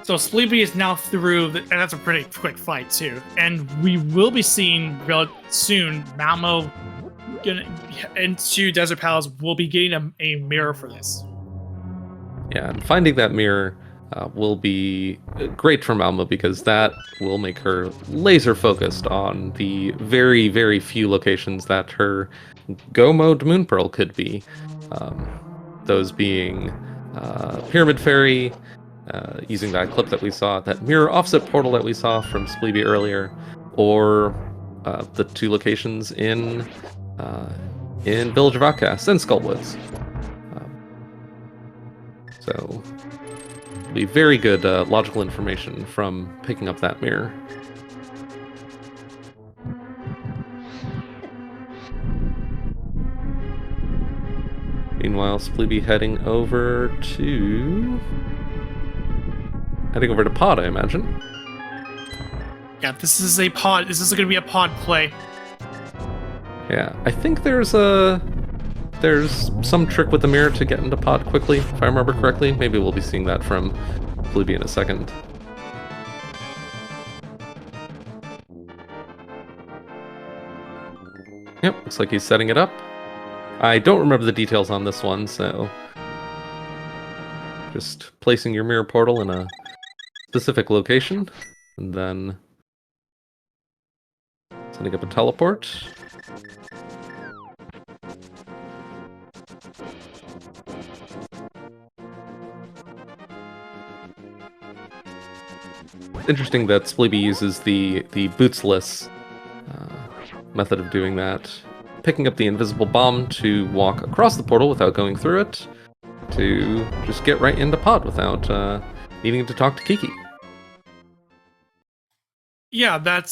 So Spleeby is now through, and that's a pretty quick fight too. And we will be seeing real soon Malmo into Desert Palace will be getting a mirror for this. Yeah, and finding that mirror will be great for Malmo because that will make her laser focused on the very, very few locations that her Go mode Moon Pearl could be. Those being Pyramid Fairy, using that clip that we saw, that mirror offset portal that we saw from Spleeby earlier, or the 2 locations in Village of Outcasts and Skullwoods. So, be very good logical information from picking up that mirror. Meanwhile, Spleeby heading over to pod, I imagine. Yeah, this is a pod. This is going to be a pod play. Yeah, I think there's some trick with the mirror to get into pod quickly, if I remember correctly. Maybe we'll be seeing that from Spleeby in a second. Yep, looks like he's setting it up. I don't remember the details on this one, so just placing your mirror portal in a specific location, and then setting up a teleport. Interesting that Spleeby uses the bootsless method of doing that, picking up the invisible bomb to walk across the portal without going through it, to just get right into pod without needing to talk to Kiki. Yeah, that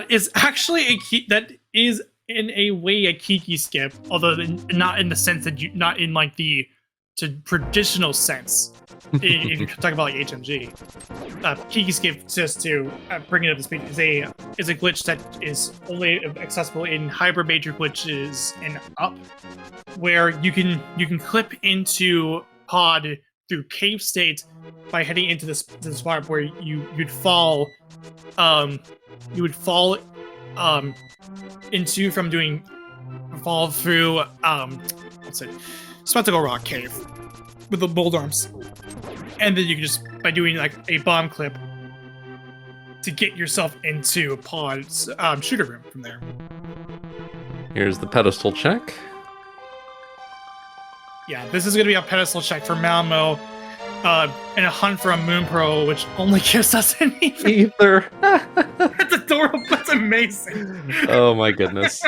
is actually a key. That is in a way a Kiki skip, although not in the sense that not in like the traditional sense. If you talk about like HMG, Kiki skip, just to bring it up to speed, is a glitch that is only accessible in hybrid major glitches and up, where you can clip into pod through cave state by heading into the spot where you'd fall into from doing fall through what's it, Spectacle Rock Cave with the bold arms. and then you can just, by doing like a bomb clip, to get yourself into Pod's shooter room from there. Here's the pedestal check. Yeah, this is going to be a pedestal check for Malmo in a hunt for a Moon Pearl, which only gives us an Ether. That's adorable. That's amazing. Oh my goodness.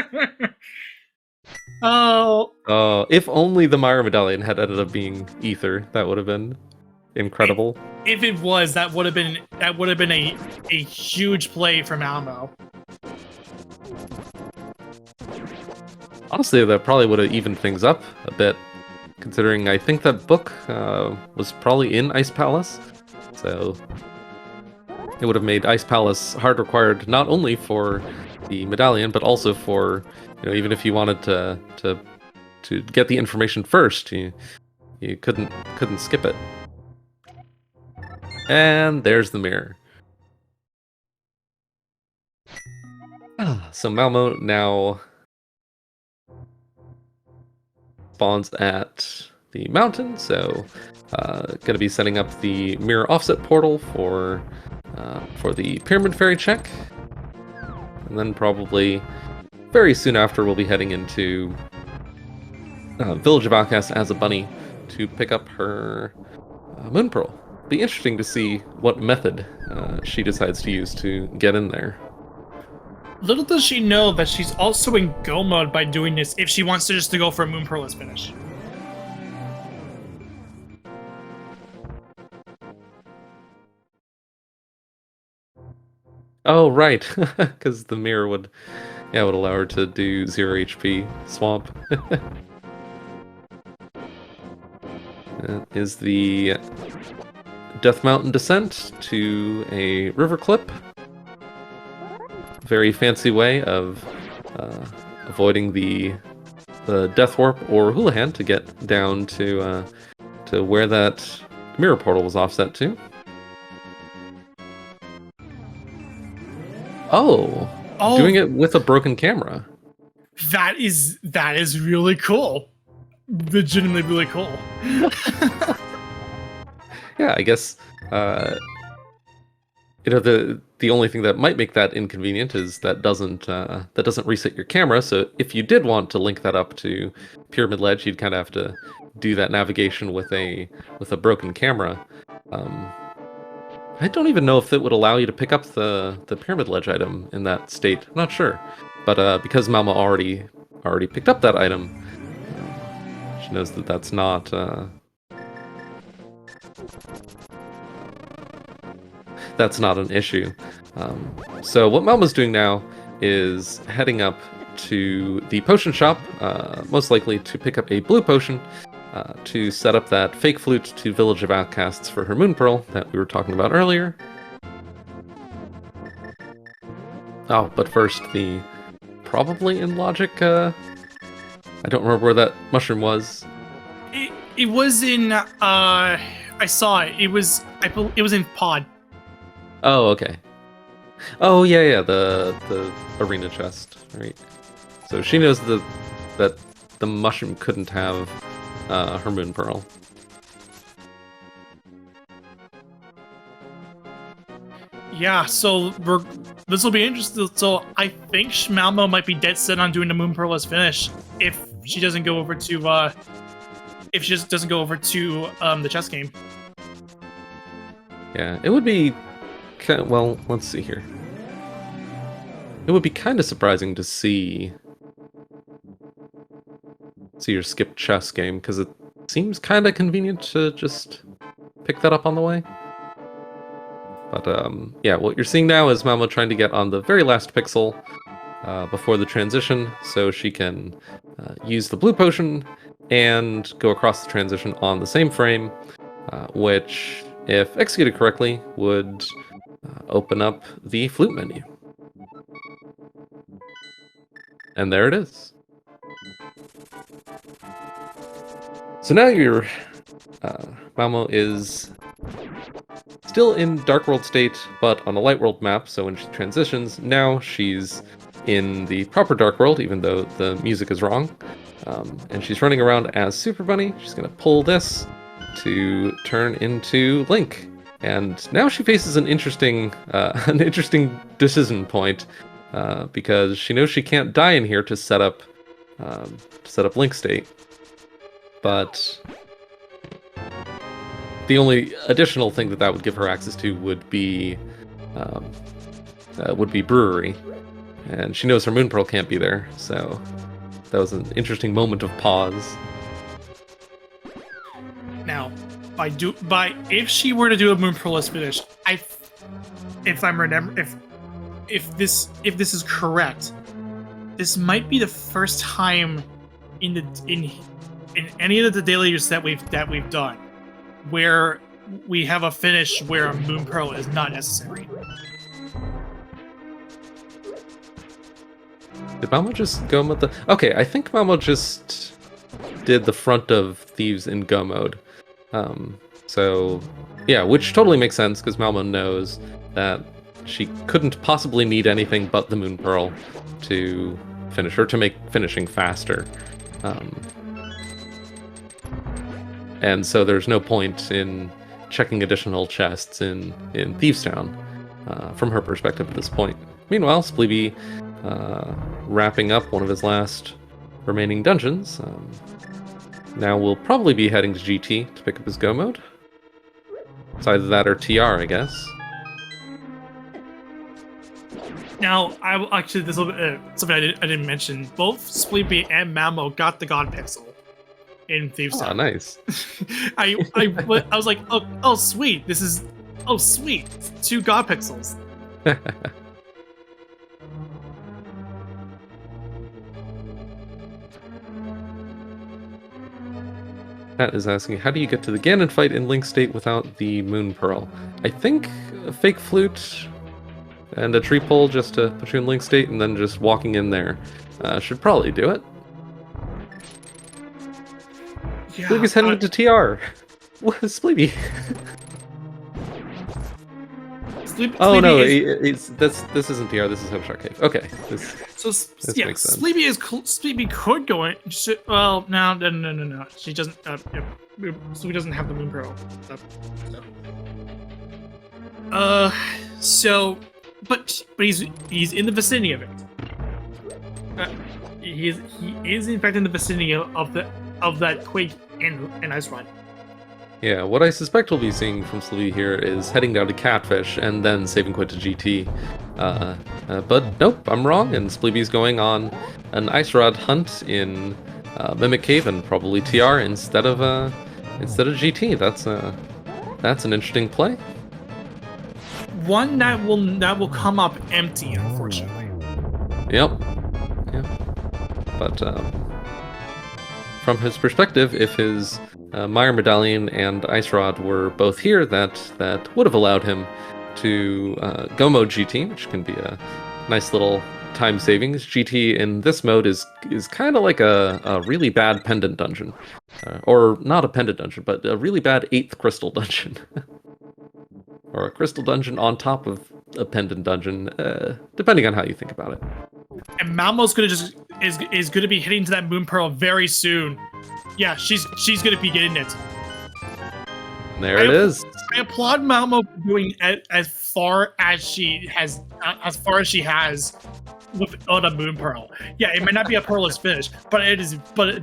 Oh, if only the Myra medallion had ended up being Ether, that would have been incredible. If it was, that would have been a huge play for Malmo. Honestly, that probably would have evened things up a bit, considering I think that book was probably in Ice Palace, so it would have made Ice Palace hard required not only for the medallion, but also for, even if you wanted to get the information first, you couldn't skip it. And there's the mirror. So Malmo now spawns at the mountain, so going to be setting up the mirror offset portal for the pyramid fairy check, and then probably very soon after we'll be heading into Village of Outcasts as a bunny to pick up her Moon Pearl. Be interesting to see what method she decides to use to get in there. Little does she know that she's also in go mode by doing this if she wants to just to go for a Moon Pearl's finish. Oh, right, because the mirror would allow her to do 0 HP swamp. That is the Death Mountain descent to a river clip. Very fancy way of avoiding the Death Warp or Houlihan to get down to where that mirror portal was offset to. Oh, doing it with a broken camera. That is really cool. Legitimately really cool. Yeah, I guess the only thing that might make that inconvenient is that doesn't reset your camera. So if you did want to link that up to Pyramid Ledge, you'd kind of have to do that navigation with a broken camera. I don't even know if it would allow you to pick up the Pyramid Ledge item in that state. I'm not sure, but because Malmo already picked up that item, she knows that that's not. That's not an issue. So what Malmo's doing now is heading up to the potion shop, most likely to pick up a blue potion to set up that fake flute to Village of Outcasts for her Moon Pearl that we were talking about earlier. Oh, but first, probably in logic, I don't remember where that mushroom was. It was in, I saw it. It was in Pod. Oh, okay. Oh, yeah, the arena chest, right? So she knows that the mushroom couldn't have her Moon Pearl. Yeah, so this will be interesting. So I think Malmo might be dead set on doing the Moon Pearl as finish if she doesn't go over to the chess game. Yeah, it would be. Well, let's see here. It would be kind of surprising to see her skip chess game, because it seems kind of convenient to just pick that up on the way. But yeah, what you're seeing now is Malmo trying to get on the very last pixel before the transition, so she can use the blue potion and go across the transition on the same frame, which, if executed correctly, would open up the flute menu. And there it is. So now your Malmo is still in Dark World state, but on a Light World map, so when she transitions, now she's in the proper Dark World, even though the music is wrong. And she's running around as Super Bunny. She's going to pull this, to turn into Link. And now she faces an interesting decision point, because she knows she can't die in here to set up Link State. But the only additional thing that would give her access to would be Brewery, and she knows her Moon Pearl can't be there. So that was an interesting moment of pause. Now, if she were to do a Moon Pearl finish, if this is correct, this might be the first time in any of the dailies that we've done where we have a finish where a Moon Pearl is not necessary. Did Malmo just go mode the... Okay, I think Malmo just did the front of Thieves in Go mode. So, yeah, which totally makes sense, because Malmo knows that she couldn't possibly need anything but the Moon Pearl to finish, or to make finishing faster. And so there's no point in checking additional chests in Thieves Town, from her perspective at this point. Meanwhile, Spleeby wrapping up one of his last remaining dungeons. Now we'll probably be heading to GT to pick up his Go mode. It's either that or TR, I guess. Now, actually, this will be something I didn't mention. Both Spleeby and Malmo got the God Pixel in Thieves Town. Oh, nice. I was like, oh sweet, sweet, 2 God Pixels. Pat is asking, how do you get to the Ganon fight in Link State without the Moon Pearl? I think a fake flute and a tree pole just to put you in Link State, and then just walking in there should probably do it. Yeah, Spleeby's heading to TR. What is Spleeby? Oh no, this isn't TR. This is Hemshark Cave. Okay, this makes sense. Spleeby could go in. Well, no. She doesn't. Spleeby doesn't have the Moon Pearl. But he's in the vicinity of it. He is in fact in the vicinity of that Quake and Ice Rod. Yeah, what I suspect we'll be seeing from Spleeby here is heading down to Catfish and then saving quit to GT. But nope, I'm wrong, and Spleeby's going on an Ice Rod hunt in Mimic Cave and probably TR instead of GT. That's an interesting play. One that will come up empty, unfortunately. Yep. But from his perspective, if his Meyer Medallion and Ice Rod were both here, that would have allowed him to go mode GT, which can be a nice little time savings. GT in this mode is kind of like a really bad pendant dungeon, or not a pendant dungeon, but a really bad 8th crystal dungeon, or a crystal dungeon on top of a pendant dungeon, depending on how you think about it. And Malmo's is gonna be hitting to that Moon Pearl very soon. Yeah, she's gonna be getting it. There it is. I applaud Malmo doing as far as she has without a Moon Pearl. Yeah, it might not be a Pearl's finish, but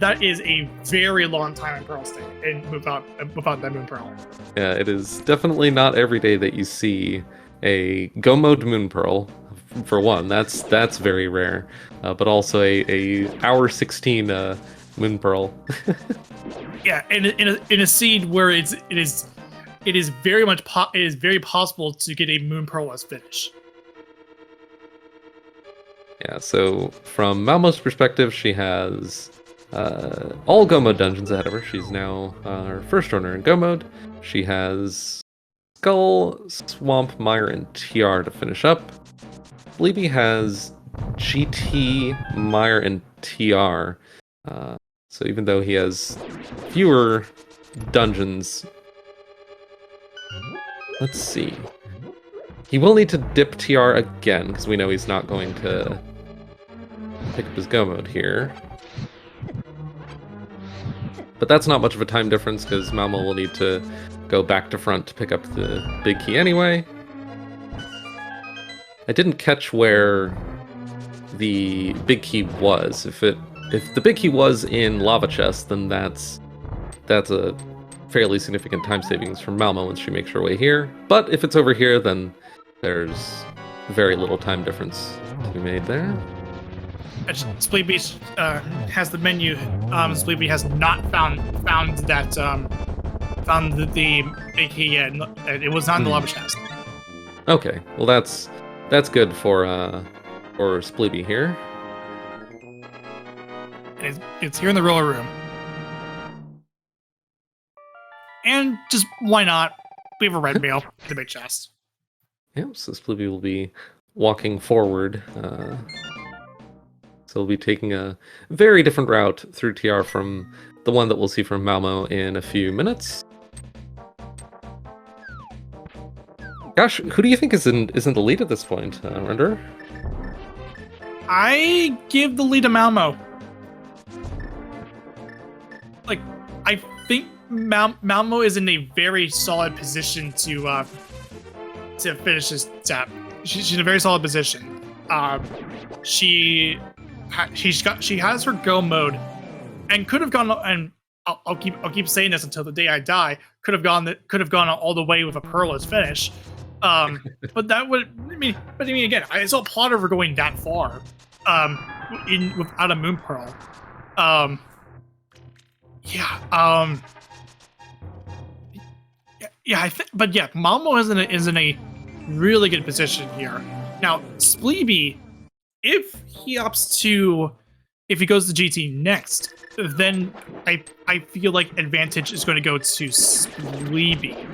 that is a very long time in Pearl State and without that Moon Pearl. Yeah, it is definitely not every day that you see a Go mode Moon Pearl. For one, that's very rare, but also a hour 16 Moon Pearl. Yeah, and in a seed where it is very possible to get a Moon Pearl as finish. Yeah, so from Malmo's perspective, she has all Go mode dungeons ahead of her. She's now her first runner in Go mode. She has Skull, Swamp, Mire, and TR to finish up. Spleeby has GT, Mire, and TR. So even though he has fewer dungeons, let's see. He will need to dip TR again, because we know he's not going to pick up his Go mode here. But that's not much of a time difference because Malmo will need to go back to front to pick up the big key anyway. I didn't catch where the big key was. If the big key was in Lava Chest, then that's a fairly significant time savings from Malmo once she makes her way here. But if it's over here, then there's very little time difference to be made there. Spleeby has the menu. Spleeby has not found that found the big key yet. It was not in the lava chest. Okay, well that's good for Spleeby here. It's here in the roller room. And just why not? We have a red mail in the big chest. Yep, so Spleeby will be walking forward. So we'll be taking a very different route through TR from the one that we'll see from Malmo in a few minutes. Gosh, who do you think is in the lead at this point, Render? I give the lead to Malmo. Like, I think Malmo is in a very solid position to finish this step. She's in a very solid position. She has her go mode, and could have gone. And I'll keep saying this until the day I die. Could have gone all the way with a pearless finish. But that would But I mean, again, I saw a plot of her going that far. Without a moon pearl. But yeah, Malmo is in a really good position here. Now, Spleeby, if he goes to GT next, then I feel like advantage is going to go to Spleeby.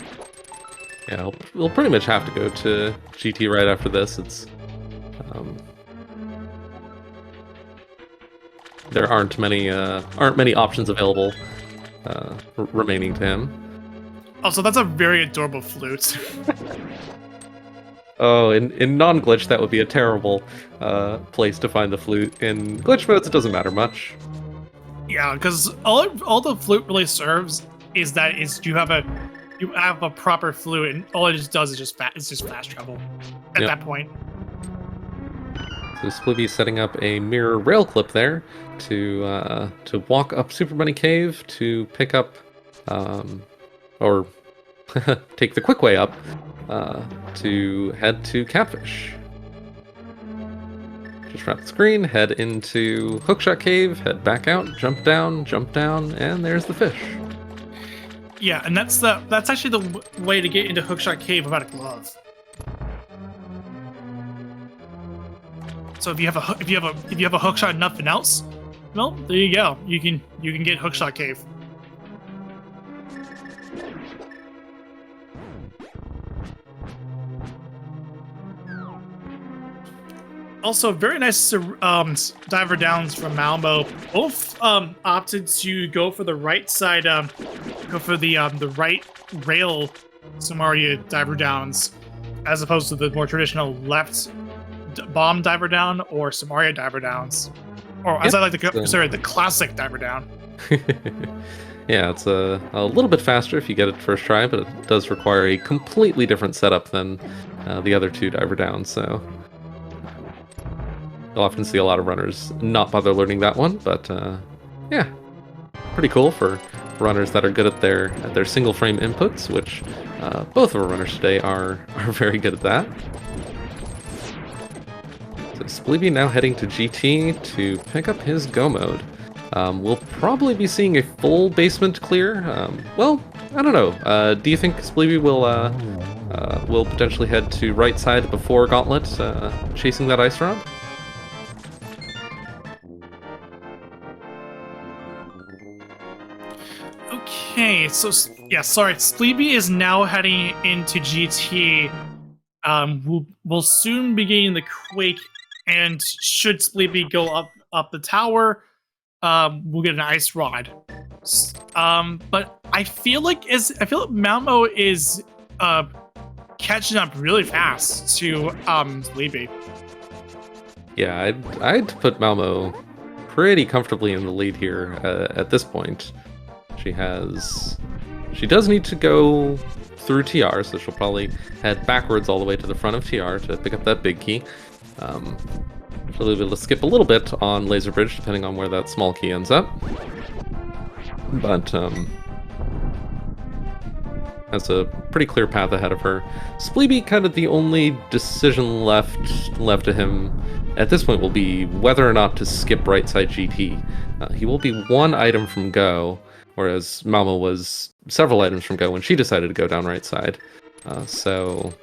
Yeah, we'll pretty much have to go to GT right after this. It's there aren't many options available remaining to him. Also, that's a very adorable flute. Oh, in non-glitch, that would be a terrible place to find the flute. In glitch modes, it doesn't matter much. Yeah, because all the flute really serves is that you have a proper flute, and all it just does is just fast travel at that point. So Splivvy's setting up a mirror rail clip there to walk up Super Bunny Cave to pick up or take the quick way up to head to Catfish. Just wrap the screen, head into Hookshot Cave, head back out, jump down, and there's the fish. Yeah, and that's actually the way to get into Hookshot Cave without a glove. So if you have a hookshot and nothing else, well, there you go. You can get Hookshot Cave. Also, very nice diver downs from Malmo. Both opted to go for the right side, go for the right rail Samaria diver downs, as opposed to the more traditional left bomb diver down or Samaria diver downs, or as I like to consider it, the classic diver down. Yeah, it's a little bit faster if you get it first try, but it does require a completely different setup than the other two diver downs. So you'll often see a lot of runners not bother learning that one, but yeah, pretty cool for runners that are good at their single frame inputs, which both of our runners today are very good at that. So Spleeby now heading to GT to pick up his go mode. We'll probably be seeing a full basement clear. Well, I don't know. Do you think Spleeby will potentially head to right side before Gauntlet, chasing that ice rod? Okay, so yeah, sorry. Spleeby is now heading into GT. We'll soon be getting the Quake, and should Spleeby go up the tower, we'll get an ice rod. But I feel like Malmo is catching up really fast to Spleeby. Yeah, I'd put Malmo pretty comfortably in the lead here at this point. She does need to go through TR, so she'll probably head backwards all the way to the front of TR to pick up that big key. She'll be able to skip a little bit on Laser Bridge, depending on where that small key ends up. But has a pretty clear path ahead of her. Spleeby, kind of the only decision left to him at this point will be whether or not to skip right side GT. He will be one item from go, whereas Malmo was several items from go when she decided to go down right side. So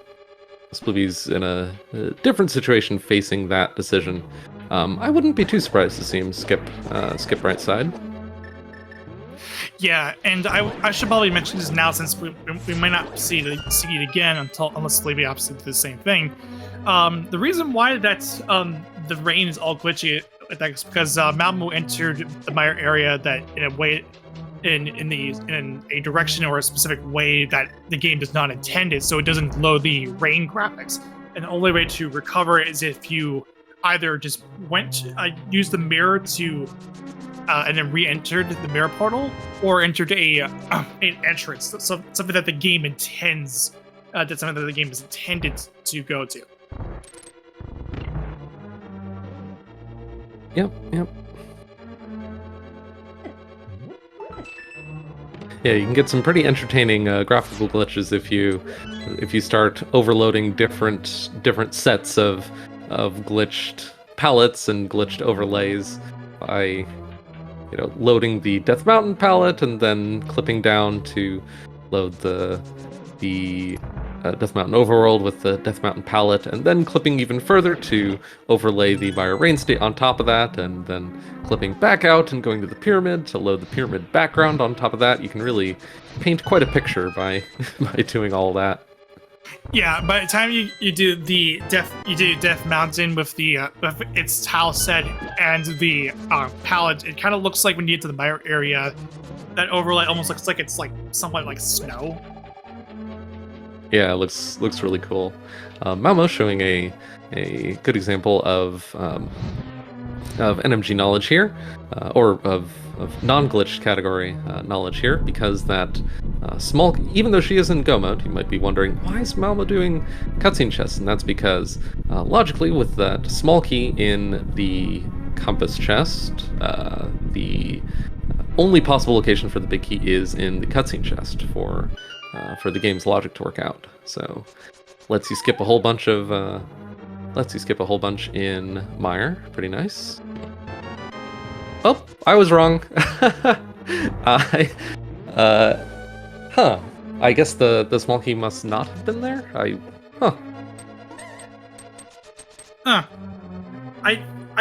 Spleeby's in a different situation facing that decision. I wouldn't be too surprised to see him skip right side. Yeah, and I should probably mention this now since we might not see it again unless Spleeby obviously did the same thing. The reason why that's the rain is all glitchy is because Malmo entered the Mire area that in a way in a direction or a specific way that the game does not intend it, so it doesn't load the rain graphics. And the only way to recover it is if you either just used the mirror to and then re-entered the mirror portal, or entered an entrance, something that the game intends, that's something that the game is intended to go to. Yep. Yeah, you can get some pretty entertaining graphical glitches if you start overloading different sets of glitched palettes and glitched overlays by loading the Death Mountain palette and then clipping down to load the Death Mountain overworld with the Death Mountain palette, and then clipping even further to overlay the Mire Rain State on top of that, and then clipping back out and going to the pyramid to load the pyramid background on top of that. You can really paint quite a picture by doing all that. Yeah, by the time you do Death Mountain with with its tile set and the palette, it kind of looks like when you get to the Mire area, that overlay almost looks like it's like somewhat like snow. Yeah, it looks really cool. Malmo showing a good example of NMG knowledge here, or of non-glitched category knowledge here, because that small, even though she is in Go mode, you might be wondering, why is Malmo doing cutscene chests? And that's because, logically, with that small key in the compass chest, the only possible location for the big key is in the cutscene chest for the game's logic to work out. So, lets you skip a whole bunch in Mire. Pretty nice. Oh, I was wrong. I guess the small key must not have been there. I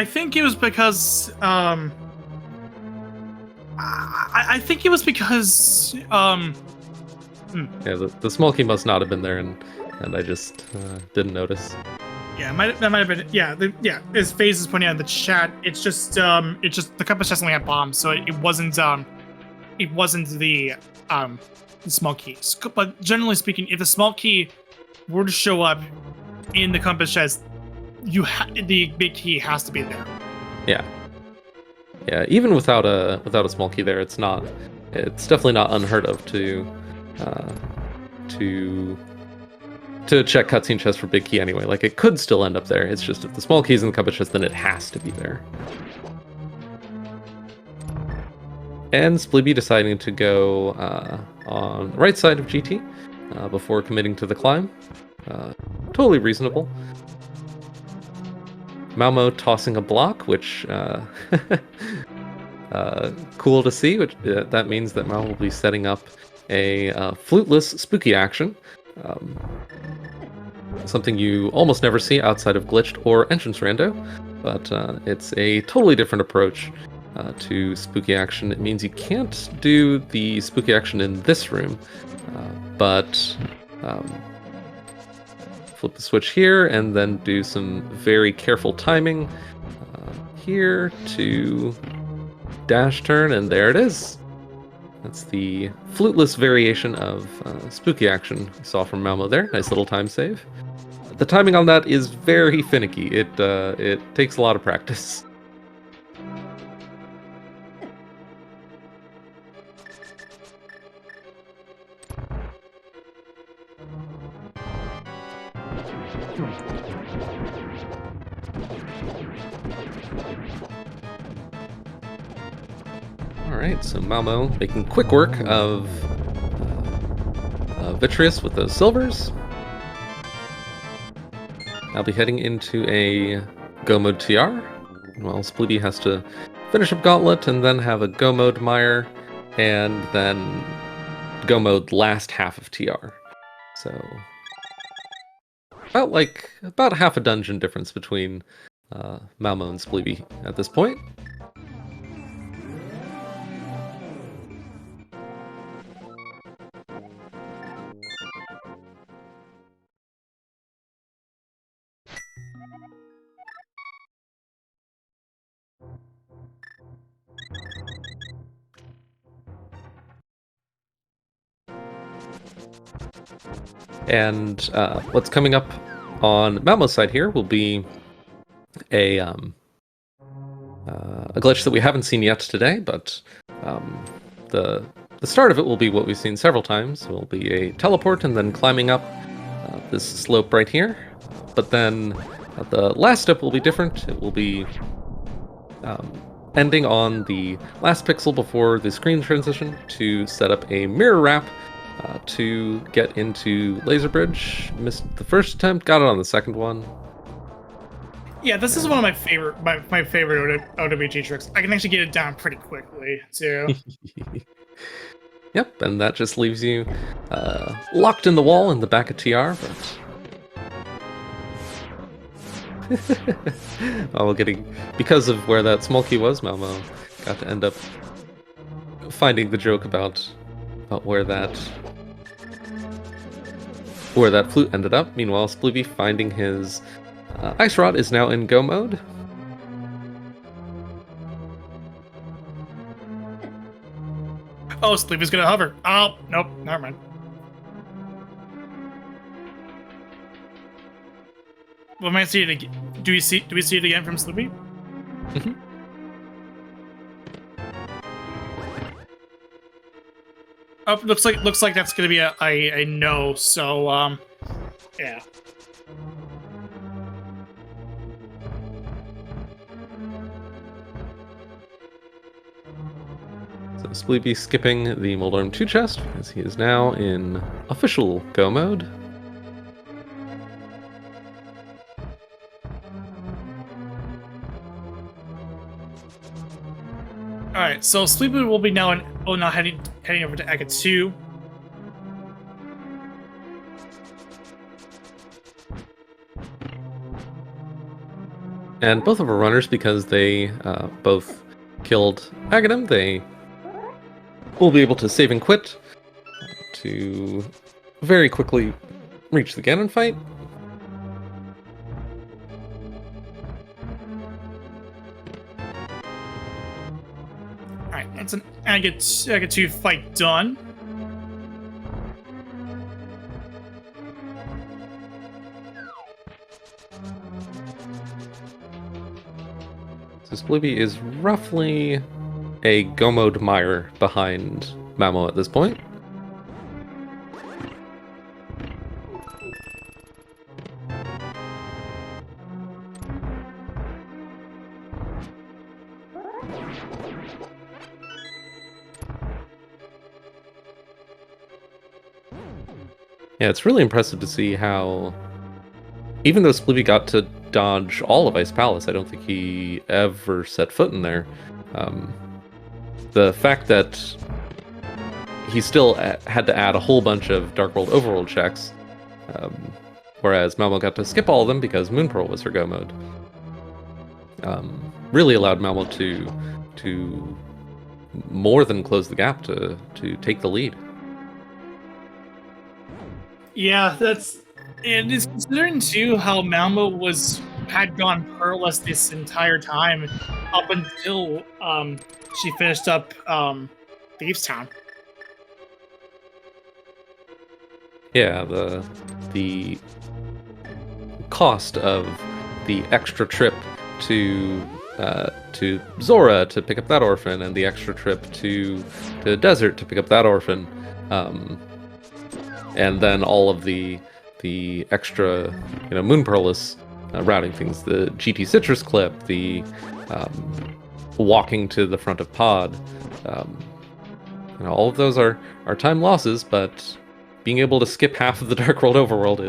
think it was because I think it was because Yeah, the small key must not have been there, and I just didn't notice. Yeah, that might have been. Yeah, as FaZe is pointing out in the chat, it's just the compass chest only had bombs, so it wasn't the small keys. But generally speaking, if the small key were to show up in the compass chest, the big key has to be there. Yeah, even without a small key there, it's definitely not unheard of to check cutscene chest for big key anyway. Like, it could still end up there. It's just if the small key is in the compass chest, then it has to be there. And Spleeby deciding to go on the right side of GT before committing to the climb. Totally reasonable. Malmo tossing a block, which cool to see. Which that means that Malmo will be setting up a fluteless spooky action. Something you almost never see outside of glitched or entrance rando, but it's a totally different approach to spooky action. It means you can't do the spooky action in this room, but flip the switch here and then do some very careful timing here to dash turn, and there it is. That's the fluteless variation of spooky action we saw from Malmo there. Nice little time save. The timing on that is very finicky. It takes a lot of practice. Alright, so Malmo making quick work of Vitreous with those silvers. I'll be heading into a Go Mode TR. Well, Spleeby has to finish up Gauntlet and then have a Go Mode Mire, and then Go Mode last half of TR. So about half a dungeon difference between Malmo and Spleeby at this point. And what's coming up on Malmo's side here will be a glitch that we haven't seen yet today, but the start of it will be what we've seen several times. It will be a teleport and then climbing up this slope right here. But then the last step will be different. It will be ending on the last pixel before the screen transition to set up a mirror wrap to get into Laser Bridge. Missed the first attempt, got it on the second one. Yeah, this is one of my favorite my favorite OWG tricks. I can actually get it down pretty quickly too. Yep, and that just leaves you locked in the wall in the back of TR, but because of where that small key was, Malmo got to end up finding the joke about where that flute ended up. Meanwhile, Spleeby finding his Ice Rod is now in Go Mode. Oh, Spleeby's gonna hover. Oh, nope, never mind. We might see it again. Do we see it again from Spleeby? Mm-hmm. Oh, looks like that's gonna be a no. So yeah. So Spleeby skipping the Moldorm 2 chest because he is now in official Go Mode. All right, so Spleeby will be now heading over to Eka 2. And both of our runners, because they both killed Agahnim, they will be able to save and quit to very quickly reach the Ganon fight. Alright, it's an Aga 2 fight done. So Spleeby is roughly a Go Mode Mire behind Malmo at this point. Yeah, it's really impressive to see how, even though Spleeby got to dodge all of Ice Palace, I don't think he ever set foot in there. The fact that he still had to add a whole bunch of Dark World Overworld checks, whereas Malmo got to skip all of them because Moon Pearl was her Go Mode, really allowed Malmo to more than close the gap to take the lead. Yeah, and it's considering too how Malmo had gone Pearless this entire time up until she finished up Thieves Town. Yeah, the cost of the extra trip to Zora to pick up that orphan, and the extra trip to the desert to pick up that orphan, and then all of the the extra, Moon Pearless routing things, the GT Citrus clip, the walking to the front of pod. All of those are time losses, but being able to skip half of the Dark World overworld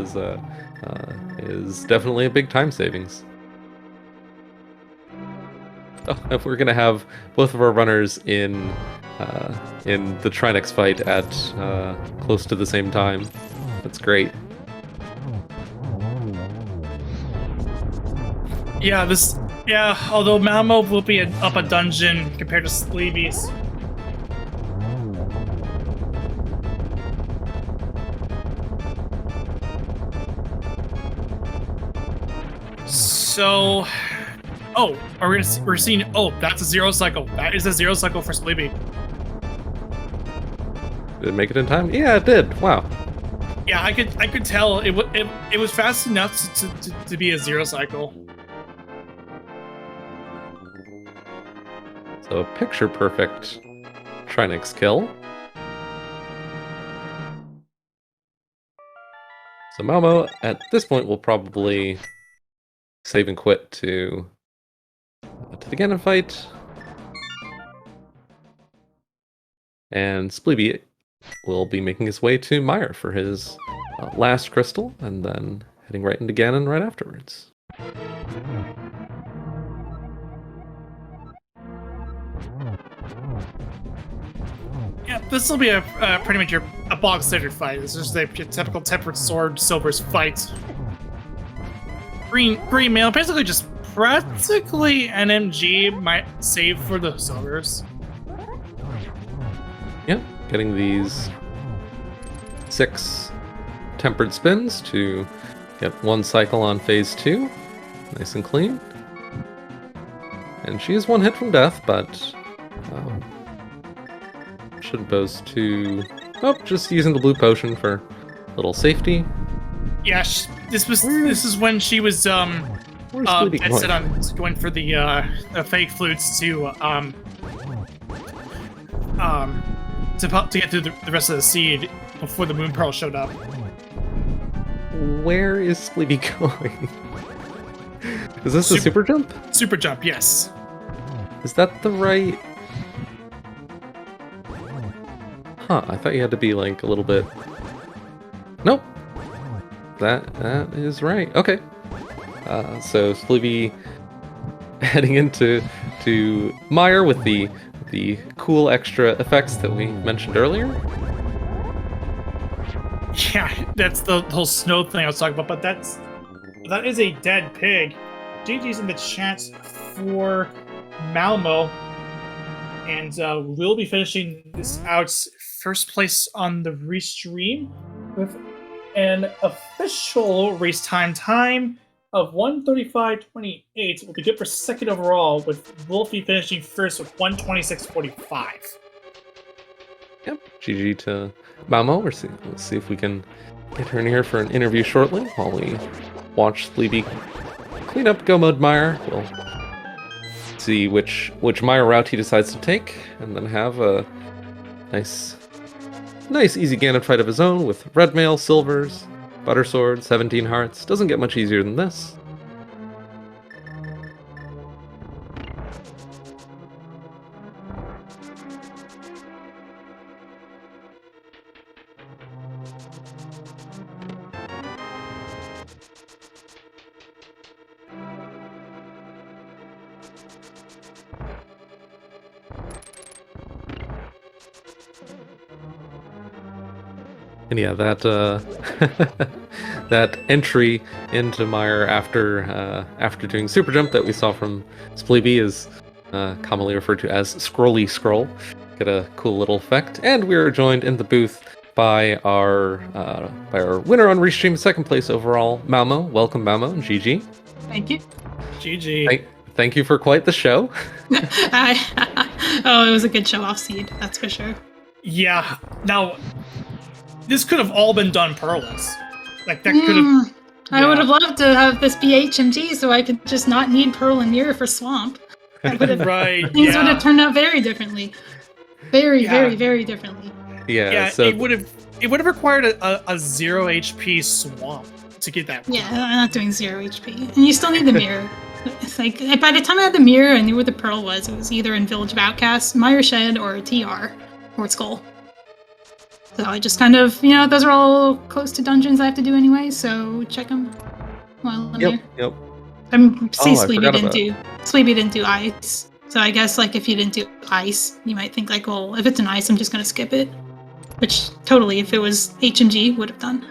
is definitely a big time savings. Oh, if we're gonna have both of our runners in the Trinex fight at close to the same time, that's great. Yeah, although Malmo will be up a dungeon compared to Sleevy's. So, we're seeing. Oh, that's a 0 cycle. That is a 0 cycle for Sleepy. Did it make it in time? Yeah, it did. Wow. Yeah, I could tell it was fast enough to be a 0 cycle. So a picture perfect Trinix kill. So Malmo at this point will probably save and quit to the Ganon fight. And Spleeby will be making his way to Meyer for his last crystal, and then heading right into Ganon right afterwards. Yeah, this will be a pretty much a bog standard fight. This is a typical Tempered Sword Silver's fight. Green Male basically just practically NMG might save for the Silvers. Yep, getting these 6 tempered spins to get 1 cycle on phase 2. Nice and clean. And she is 1 hit from death, but shouldn't pose too... Oh, just using the blue potion for a little safety. Yeah, this is when she was set on going for the fake flutes to get through the rest of the seed before the Moon Pearl showed up. Where is Sleepy going? Is this a super jump? Super jump, yes. Is that the right... Huh, I thought you had to be like a little bit... Nope. That is right. Okay. So Sleepy heading into Meyer with the cool extra effects that we mentioned earlier. Yeah, that's the whole snow thing I was talking about, but that is a dead pig. GG's in the chat for Malmo, and we'll be finishing this out first place on the restream with an official race time of 1:35.28. Will be good for second overall, with Wolfie finishing first with 1:26.45. Yep, GG to Malmo. Let's see if we can get her in here for an interview shortly while we watch Sleepy clean up Go Mode Meyer. We'll see which Meyer route he decides to take, and then have a nice easy Ganon fight of his own with Red Mail, Silvers, Butter Sword, 17 Hearts. Doesn't get much easier than this. And yeah, that that entry into Meyer after doing Super Jump that we saw from Spleeby is commonly referred to as Scrolly Scroll. Get a cool little effect. And we are joined in the booth by our winner on Restream, second place overall, Malmo. Welcome, Malmo, and GG. Thank you. GG. Thank you for quite the show. Oh, it was a good show-off seed, that's for sure. Yeah. Now, this could have all been done Pearless. Like, that could have... I would have loved to have this be HMG so I could just not need Pearl and Mirror for Swamp. Things would have turned out very differently. Very, very, very differently. Yeah, Yeah, so it would have it would have required a 0 HP swamp to get that. Yeah, I'm not doing 0 HP. And you still need the mirror. It's like, by the time I had the mirror, I knew where the pearl was. It was either in Village of Outcasts, Mire Shed, or TR, or Skull. So I just kind of, those are all close to dungeons I have to do anyway, so check them while I'm here. Yep. Sleepy didn't do ice. So I guess, like, if you didn't do ice, you might think, like, well, if it's an ice, I'm just going to skip it. Which, totally, if it was HMG, would have done.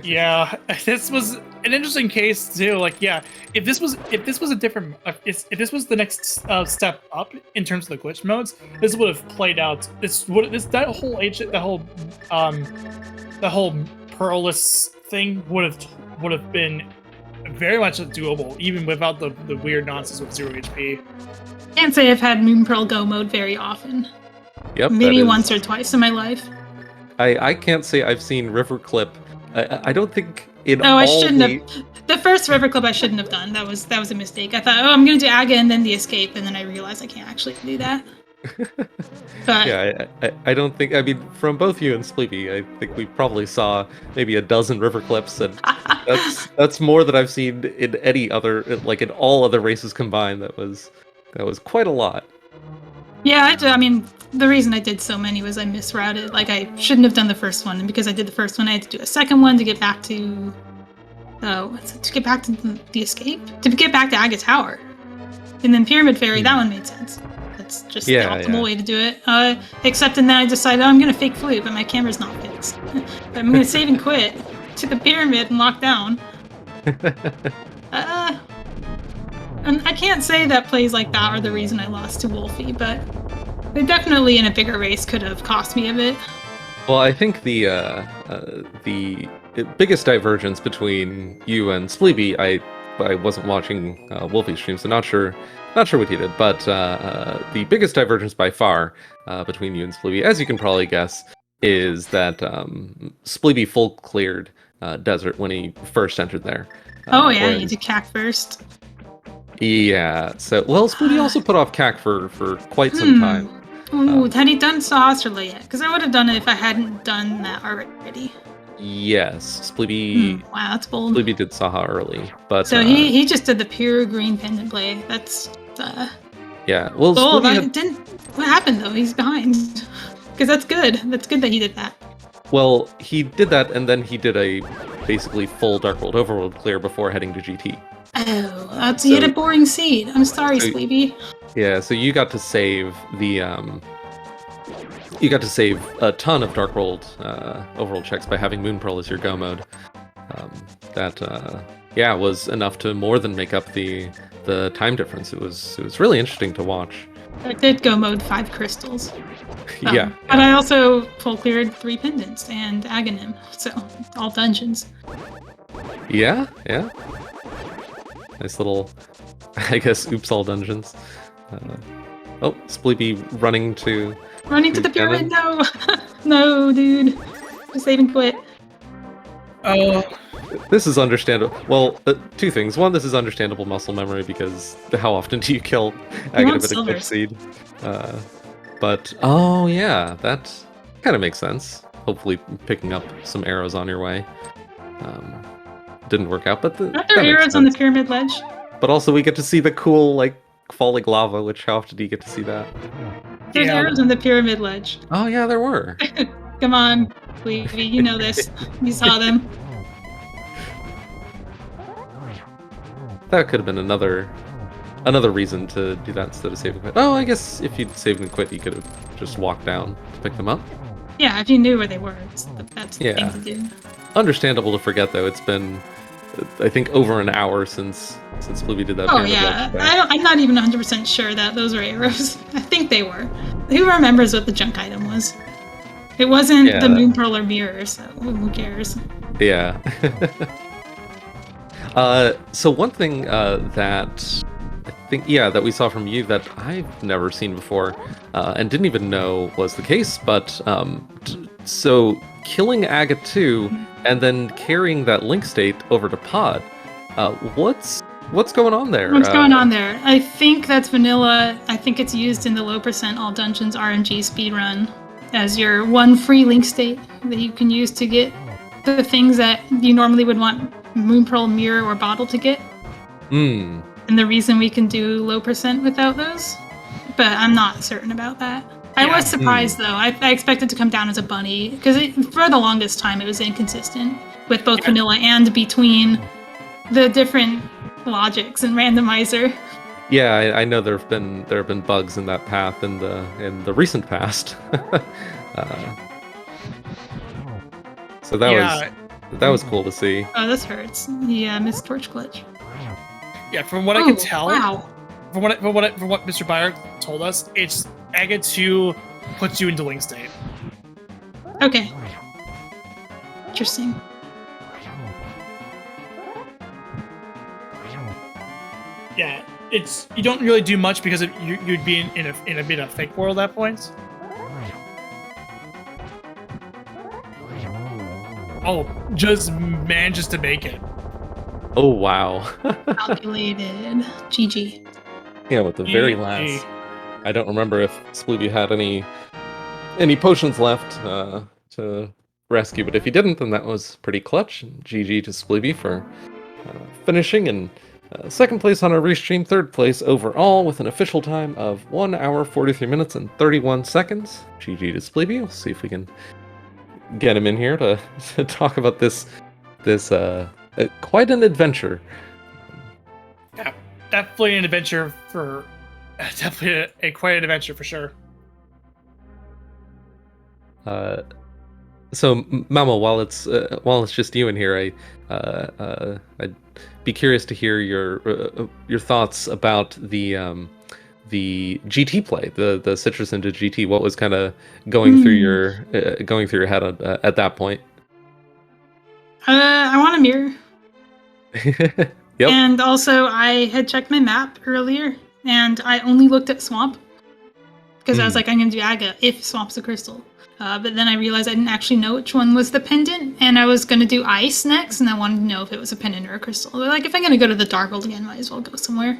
Yeah, this was an interesting case too. Like, yeah, if this was a different, if this was the next step up in terms of the glitch modes, this would have played out. That whole pearlless thing would have been very much doable, even without the weird nonsense with 0 HP. Can't say I've had Moon Pearl Go mode very often. Yep. Maybe once or twice in my life. I can't say I've seen River Clip. I don't think I shouldn't have. The first River Clip I shouldn't have done. That was a mistake. I thought, I'm going to do Aga and then the escape, and then I realized I can't actually do that. But yeah, I don't think. I mean, from both you and Sleepy, I think we probably saw maybe a dozen River Clips, and that's more than I've seen in any other, like in all other races combined. That was quite a lot. Yeah, I mean, the reason I did so many was I misrouted. Like, I shouldn't have done the first one, and because I did the first one, I had to do a second one to get back to... the escape? To get back to Aga Tower. And then Pyramid Fairy, that one made sense. That's just the optimal way to do it. Except, and then I decided, I'm going to fake flute, but my camera's not fixed. But I'm going to save and quit to the pyramid and lock down. And I can't say that plays like that are the reason I lost to Wolfie, but they definitely in a bigger race could have cost me a bit. Well, I think the biggest divergence between you and Sleepy, I wasn't watching Wolfie's stream, so not sure what he did, but the biggest divergence by far between you and Sleepy, as you can probably guess, is that Sleepy full cleared desert when he first entered there. You did CAC first. Yeah, so, well, Sleepy also put off CAC for quite some time. Ooh, had he done Sahasrahla yet? Because I would have done it if I hadn't done that already. Yes, Sleepy. Wow, that's bold. Sleepy did Saha early, but so he just did the pure green pendant play. That's yeah. Well, bold. What happened though? He's behind. Because that's good. That's good that he did that. Well, he did that, and then he did a basically full Dark World Overworld clear before heading to GT. Oh, so you had a boring seed. I'm sorry, Sleepy. Yeah, so you got to save the you got to save a ton of Dark World Overworld checks by having Moon Pearl as your go mode. That was enough to more than make up the time difference. It was really interesting to watch. I did go mode 5 crystals. Yeah. But I also full cleared 3 pendants and Agahnim, so all dungeons. Yeah. Nice little, I guess, oops all dungeons. Sleepy running to the pyramid. No, no, dude. Just save and quit. Oh. This is understandable. Well, 2 things. One, this is understandable muscle memory because how often do you kill Agahnim at a glitch seed? But that kind of makes sense. Hopefully, picking up some arrows on your way. Didn't work out, but Are there arrows on the pyramid ledge? But also, we get to see the cool falling lava. Which how often do you get to see that? There's arrows on the pyramid ledge. Oh yeah, there were. Come on, Sleepy, you know this. You saw them. That could have been another reason to do that instead of save and quit. Oh, I guess if you'd saved and quit, you could have just walked down to pick them up. Yeah, if you knew where they were, it's the best thing to do. Understandable to forget, though. It's been, I think, over an hour since Bluey did that. Oh yeah, I'm not even 100% sure that those were arrows. I think they were. Who remembers what the junk item was? It wasn't the Moon Pearl or mirror, so who cares? Yeah. So one thing that I think, that we saw from you that I've never seen before and didn't even know was the case, but so killing Aga 2 and then carrying that link state over to Pod, what's going on there? What's going on there? I think that's vanilla. I think it's used in the low percent all dungeons RMG speedrun. as your one free link state that you can use to get the things that you normally would want Moon Pearl, Mirror, or Bottle to get. Hmm. And the reason we can do low percent without those. But I'm not certain about that. I Yeah. was surprised, though. I expected to come down as a bunny, because for the longest time it was inconsistent with both vanilla and between the different logics and randomizer. Yeah, I know there have been bugs in that path in the recent past. So that was cool to see. Oh, this hurts. Yeah, Miss Torch glitch. Yeah, from what I can tell, Wow. from what Mr. Byer told us, it's Aga 2 puts you into link state. Okay. Interesting. Yeah, it's you don't really do much because you'd be in a bit of fake world at that point. Oh, just manages to make it. Oh wow. Calculated. GG. Yeah, with the very last. I don't remember if Sploovy had any potions left to rescue, but if he didn't, then that was pretty clutch. GG to Sploovy for finishing in second place on our restream, third place overall with an official time of 1 hour 43 minutes and 31 seconds. GG to Sploovy. We'll see if we can get him in here to talk about this quite an adventure. Yeah, definitely an adventure for definitely quite an adventure for sure. So Mamo, while it's just you in here, I'd be curious to hear your thoughts about the GT play, the Citrus into GT. What was kind of going through your head at that point? I want a mirror. Yep. And also, I had checked my map earlier, and I only looked at Swamp. Because I was like, I'm going to do Aga if Swamp's a crystal. But then I realized I didn't actually know which one was the pendant, and I was going to do Ice next, and I wanted to know if it was a pendant or a crystal. Like, if I'm going to go to the Dark World again, might as well go somewhere.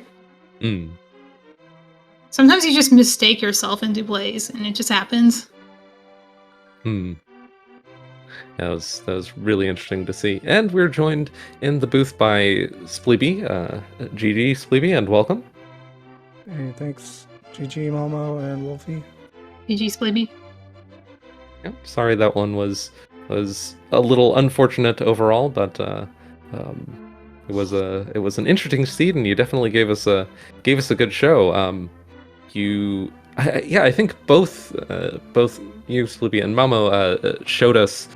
Sometimes you just mistake yourself into plays, and it just happens. That was really interesting to see. And we're joined in the booth by Spleeby, GG Spleeby, and welcome. Hey, thanks, GG Momo and Wolfie. GG Splibby. Yep, sorry that one was a little unfortunate overall, but it was an interesting seed, and you definitely gave us a good show. I think both you, Sploovy, and Mamo showed us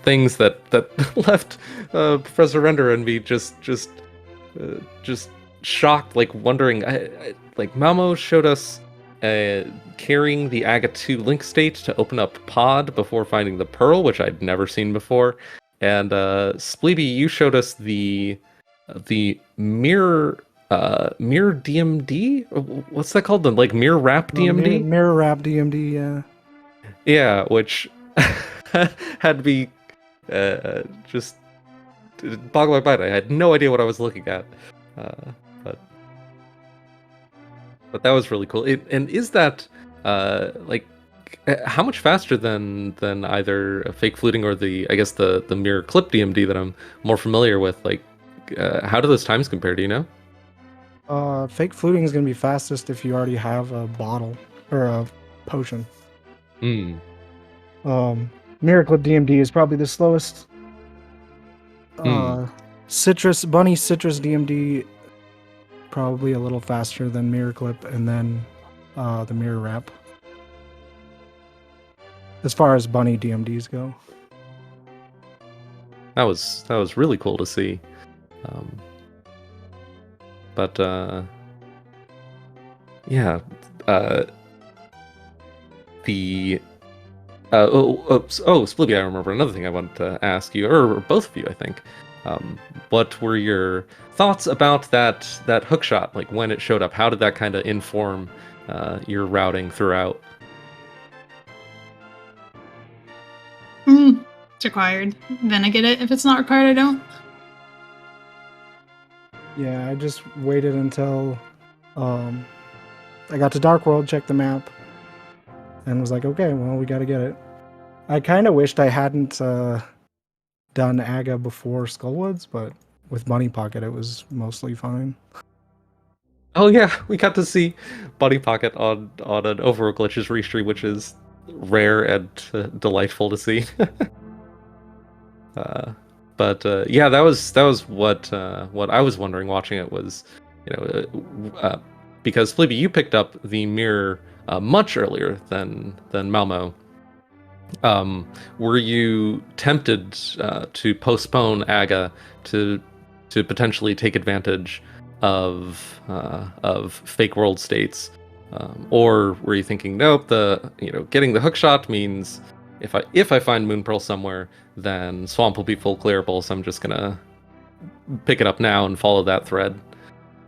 things that left Professor Render and me just shocked, like wondering. Like Mamo showed us carrying the Aga 2 link state to open up Pod before finding the Pearl, which I'd never seen before, and Spleeby, you showed us the mirror DMD. What's that called? The like mirror wrap DMD. Mirror wrap DMD. Yeah. Yeah, which had me just boggle my mind. I had no idea what I was looking at, but that was really cool. And is that like how much faster than either a fake fluting or the mirror clip DMD that I'm more familiar with? Like, how do those times compare? Do you know? Fake fluting is gonna be fastest if you already have a bottle or a potion. Mirror clip DMD is probably the slowest. Bunny Citrus DMD probably a little faster than mirror clip, and then the mirror wrap. As far as bunny DMDs go. That was really cool to see. Splibby, I remember another thing I wanted to ask you, or both of you, I think. What were your thoughts about that hook shot? Like when it showed up, how did that kind of inform your routing throughout? It's required. Then I get it. If it's not required, I don't. Yeah, I just waited until I got to Dark World, checked the map, and was like, okay, well, we got to get it. I kind of wished I hadn't done Aga before Skullwoods, but with Bunny Pocket, it was mostly fine. Oh yeah, we got to see Buddy Pocket on an Overworld Glitches restream, which is rare and delightful to see. But yeah, that was what I was wondering watching it was, because Fleeby, you picked up the mirror much earlier than Malmo. Were you tempted to postpone Aga to potentially take advantage of fake world states, or were you thinking, nope, getting the hookshot means if I find Moon Pearl somewhere, then Swamp will be full clearable, so I'm just gonna pick it up now and follow that thread?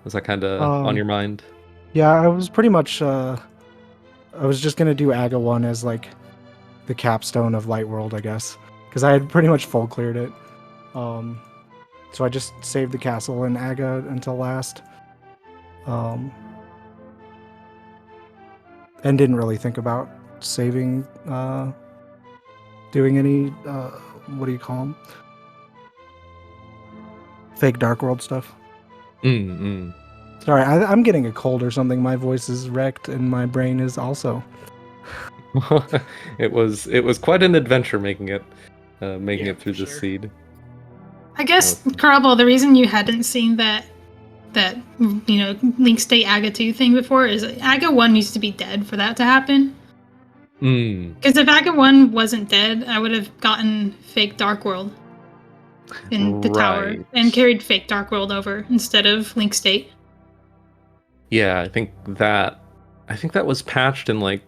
Was that kind of on your mind? Yeah, I was pretty much. I was just gonna do Aga 1 as like the capstone of Light World, I guess, because I had pretty much full cleared it. So I just saved the castle in Aga until last, and didn't really think about saving, doing any, what do you call them? Fake Dark World stuff. Sorry, I'm getting a cold or something. My voice is wrecked, and my brain is also. It was quite an adventure making it through the seed. I guess, Karabal, the reason you hadn't seen that Link State Aga 2 thing before is Aga 1 needs to be dead for that to happen. Because if Aga 1 wasn't dead, I would have gotten fake Dark World in the tower and carried fake Dark World over instead of Link State. Yeah, I think that was patched in like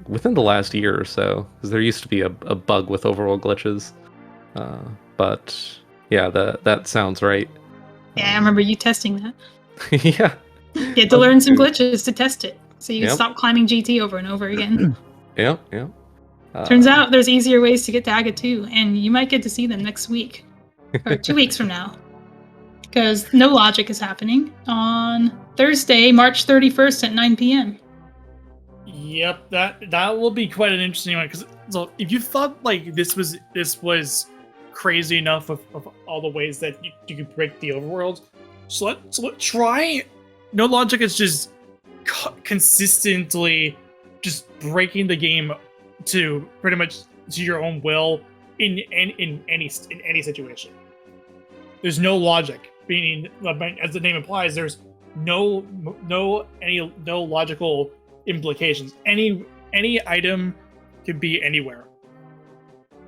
within the last year or so, because there used to be a bug with overworld glitches. But yeah, that sounds right. Yeah, I remember you testing that. Yeah. You had to learn some glitches to test it, so you could stop climbing GT over and over again. Yeah. Turns out there's easier ways to get to Aga 2, and you might get to see them next week. Or 2 weeks from now. Because No Logic is happening on Thursday, March 31st at 9 p.m. Yep, that will be quite an interesting one. Because if you thought like this was crazy enough of all the ways that you could break the overworld, so let try. No Logic is just consistently just breaking the game to pretty much to your own will in any situation. There's no logic, meaning as the name implies, there's no logical implications. Any item could be anywhere.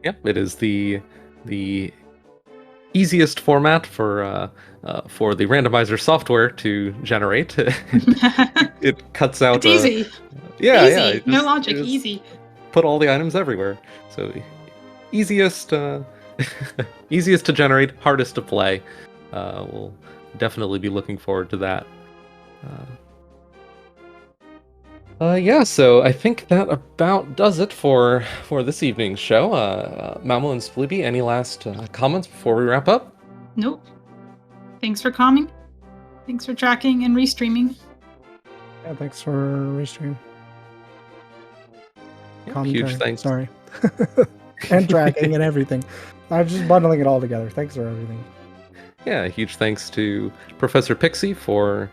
Yep, it is the easiest format for the randomizer software to generate. It cuts out. It's easy. Yeah. Easy. No Logic, easy. Put all the items everywhere. So easiest to generate, hardest to play. We'll definitely be looking forward to that. Yeah, so I think that about does it for this evening's show. Malmo and Spleeby, any last comments before we wrap up? Nope. Thanks for coming. Thanks for tracking and restreaming. Yeah, thanks for restream. Huge thanks. Sorry. And tracking and everything. I'm just bundling it all together. Thanks for everything. Yeah, huge thanks to Professor Pixie for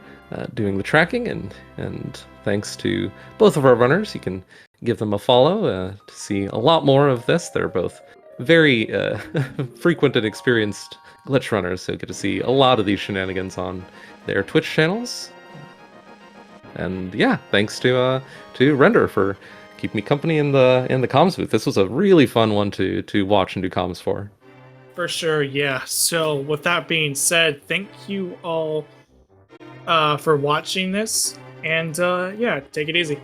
doing the tracking, and thanks to both of our runners. You can give them a follow to see a lot more of this. They're both very frequent and experienced glitch runners, so get to see a lot of these shenanigans on their Twitch channels. And yeah, thanks to Render for keeping me company in the comms booth. This was a really fun one to watch and do comms for. For sure, yeah. So with that being said, thank you all for watching this, and yeah, take it easy.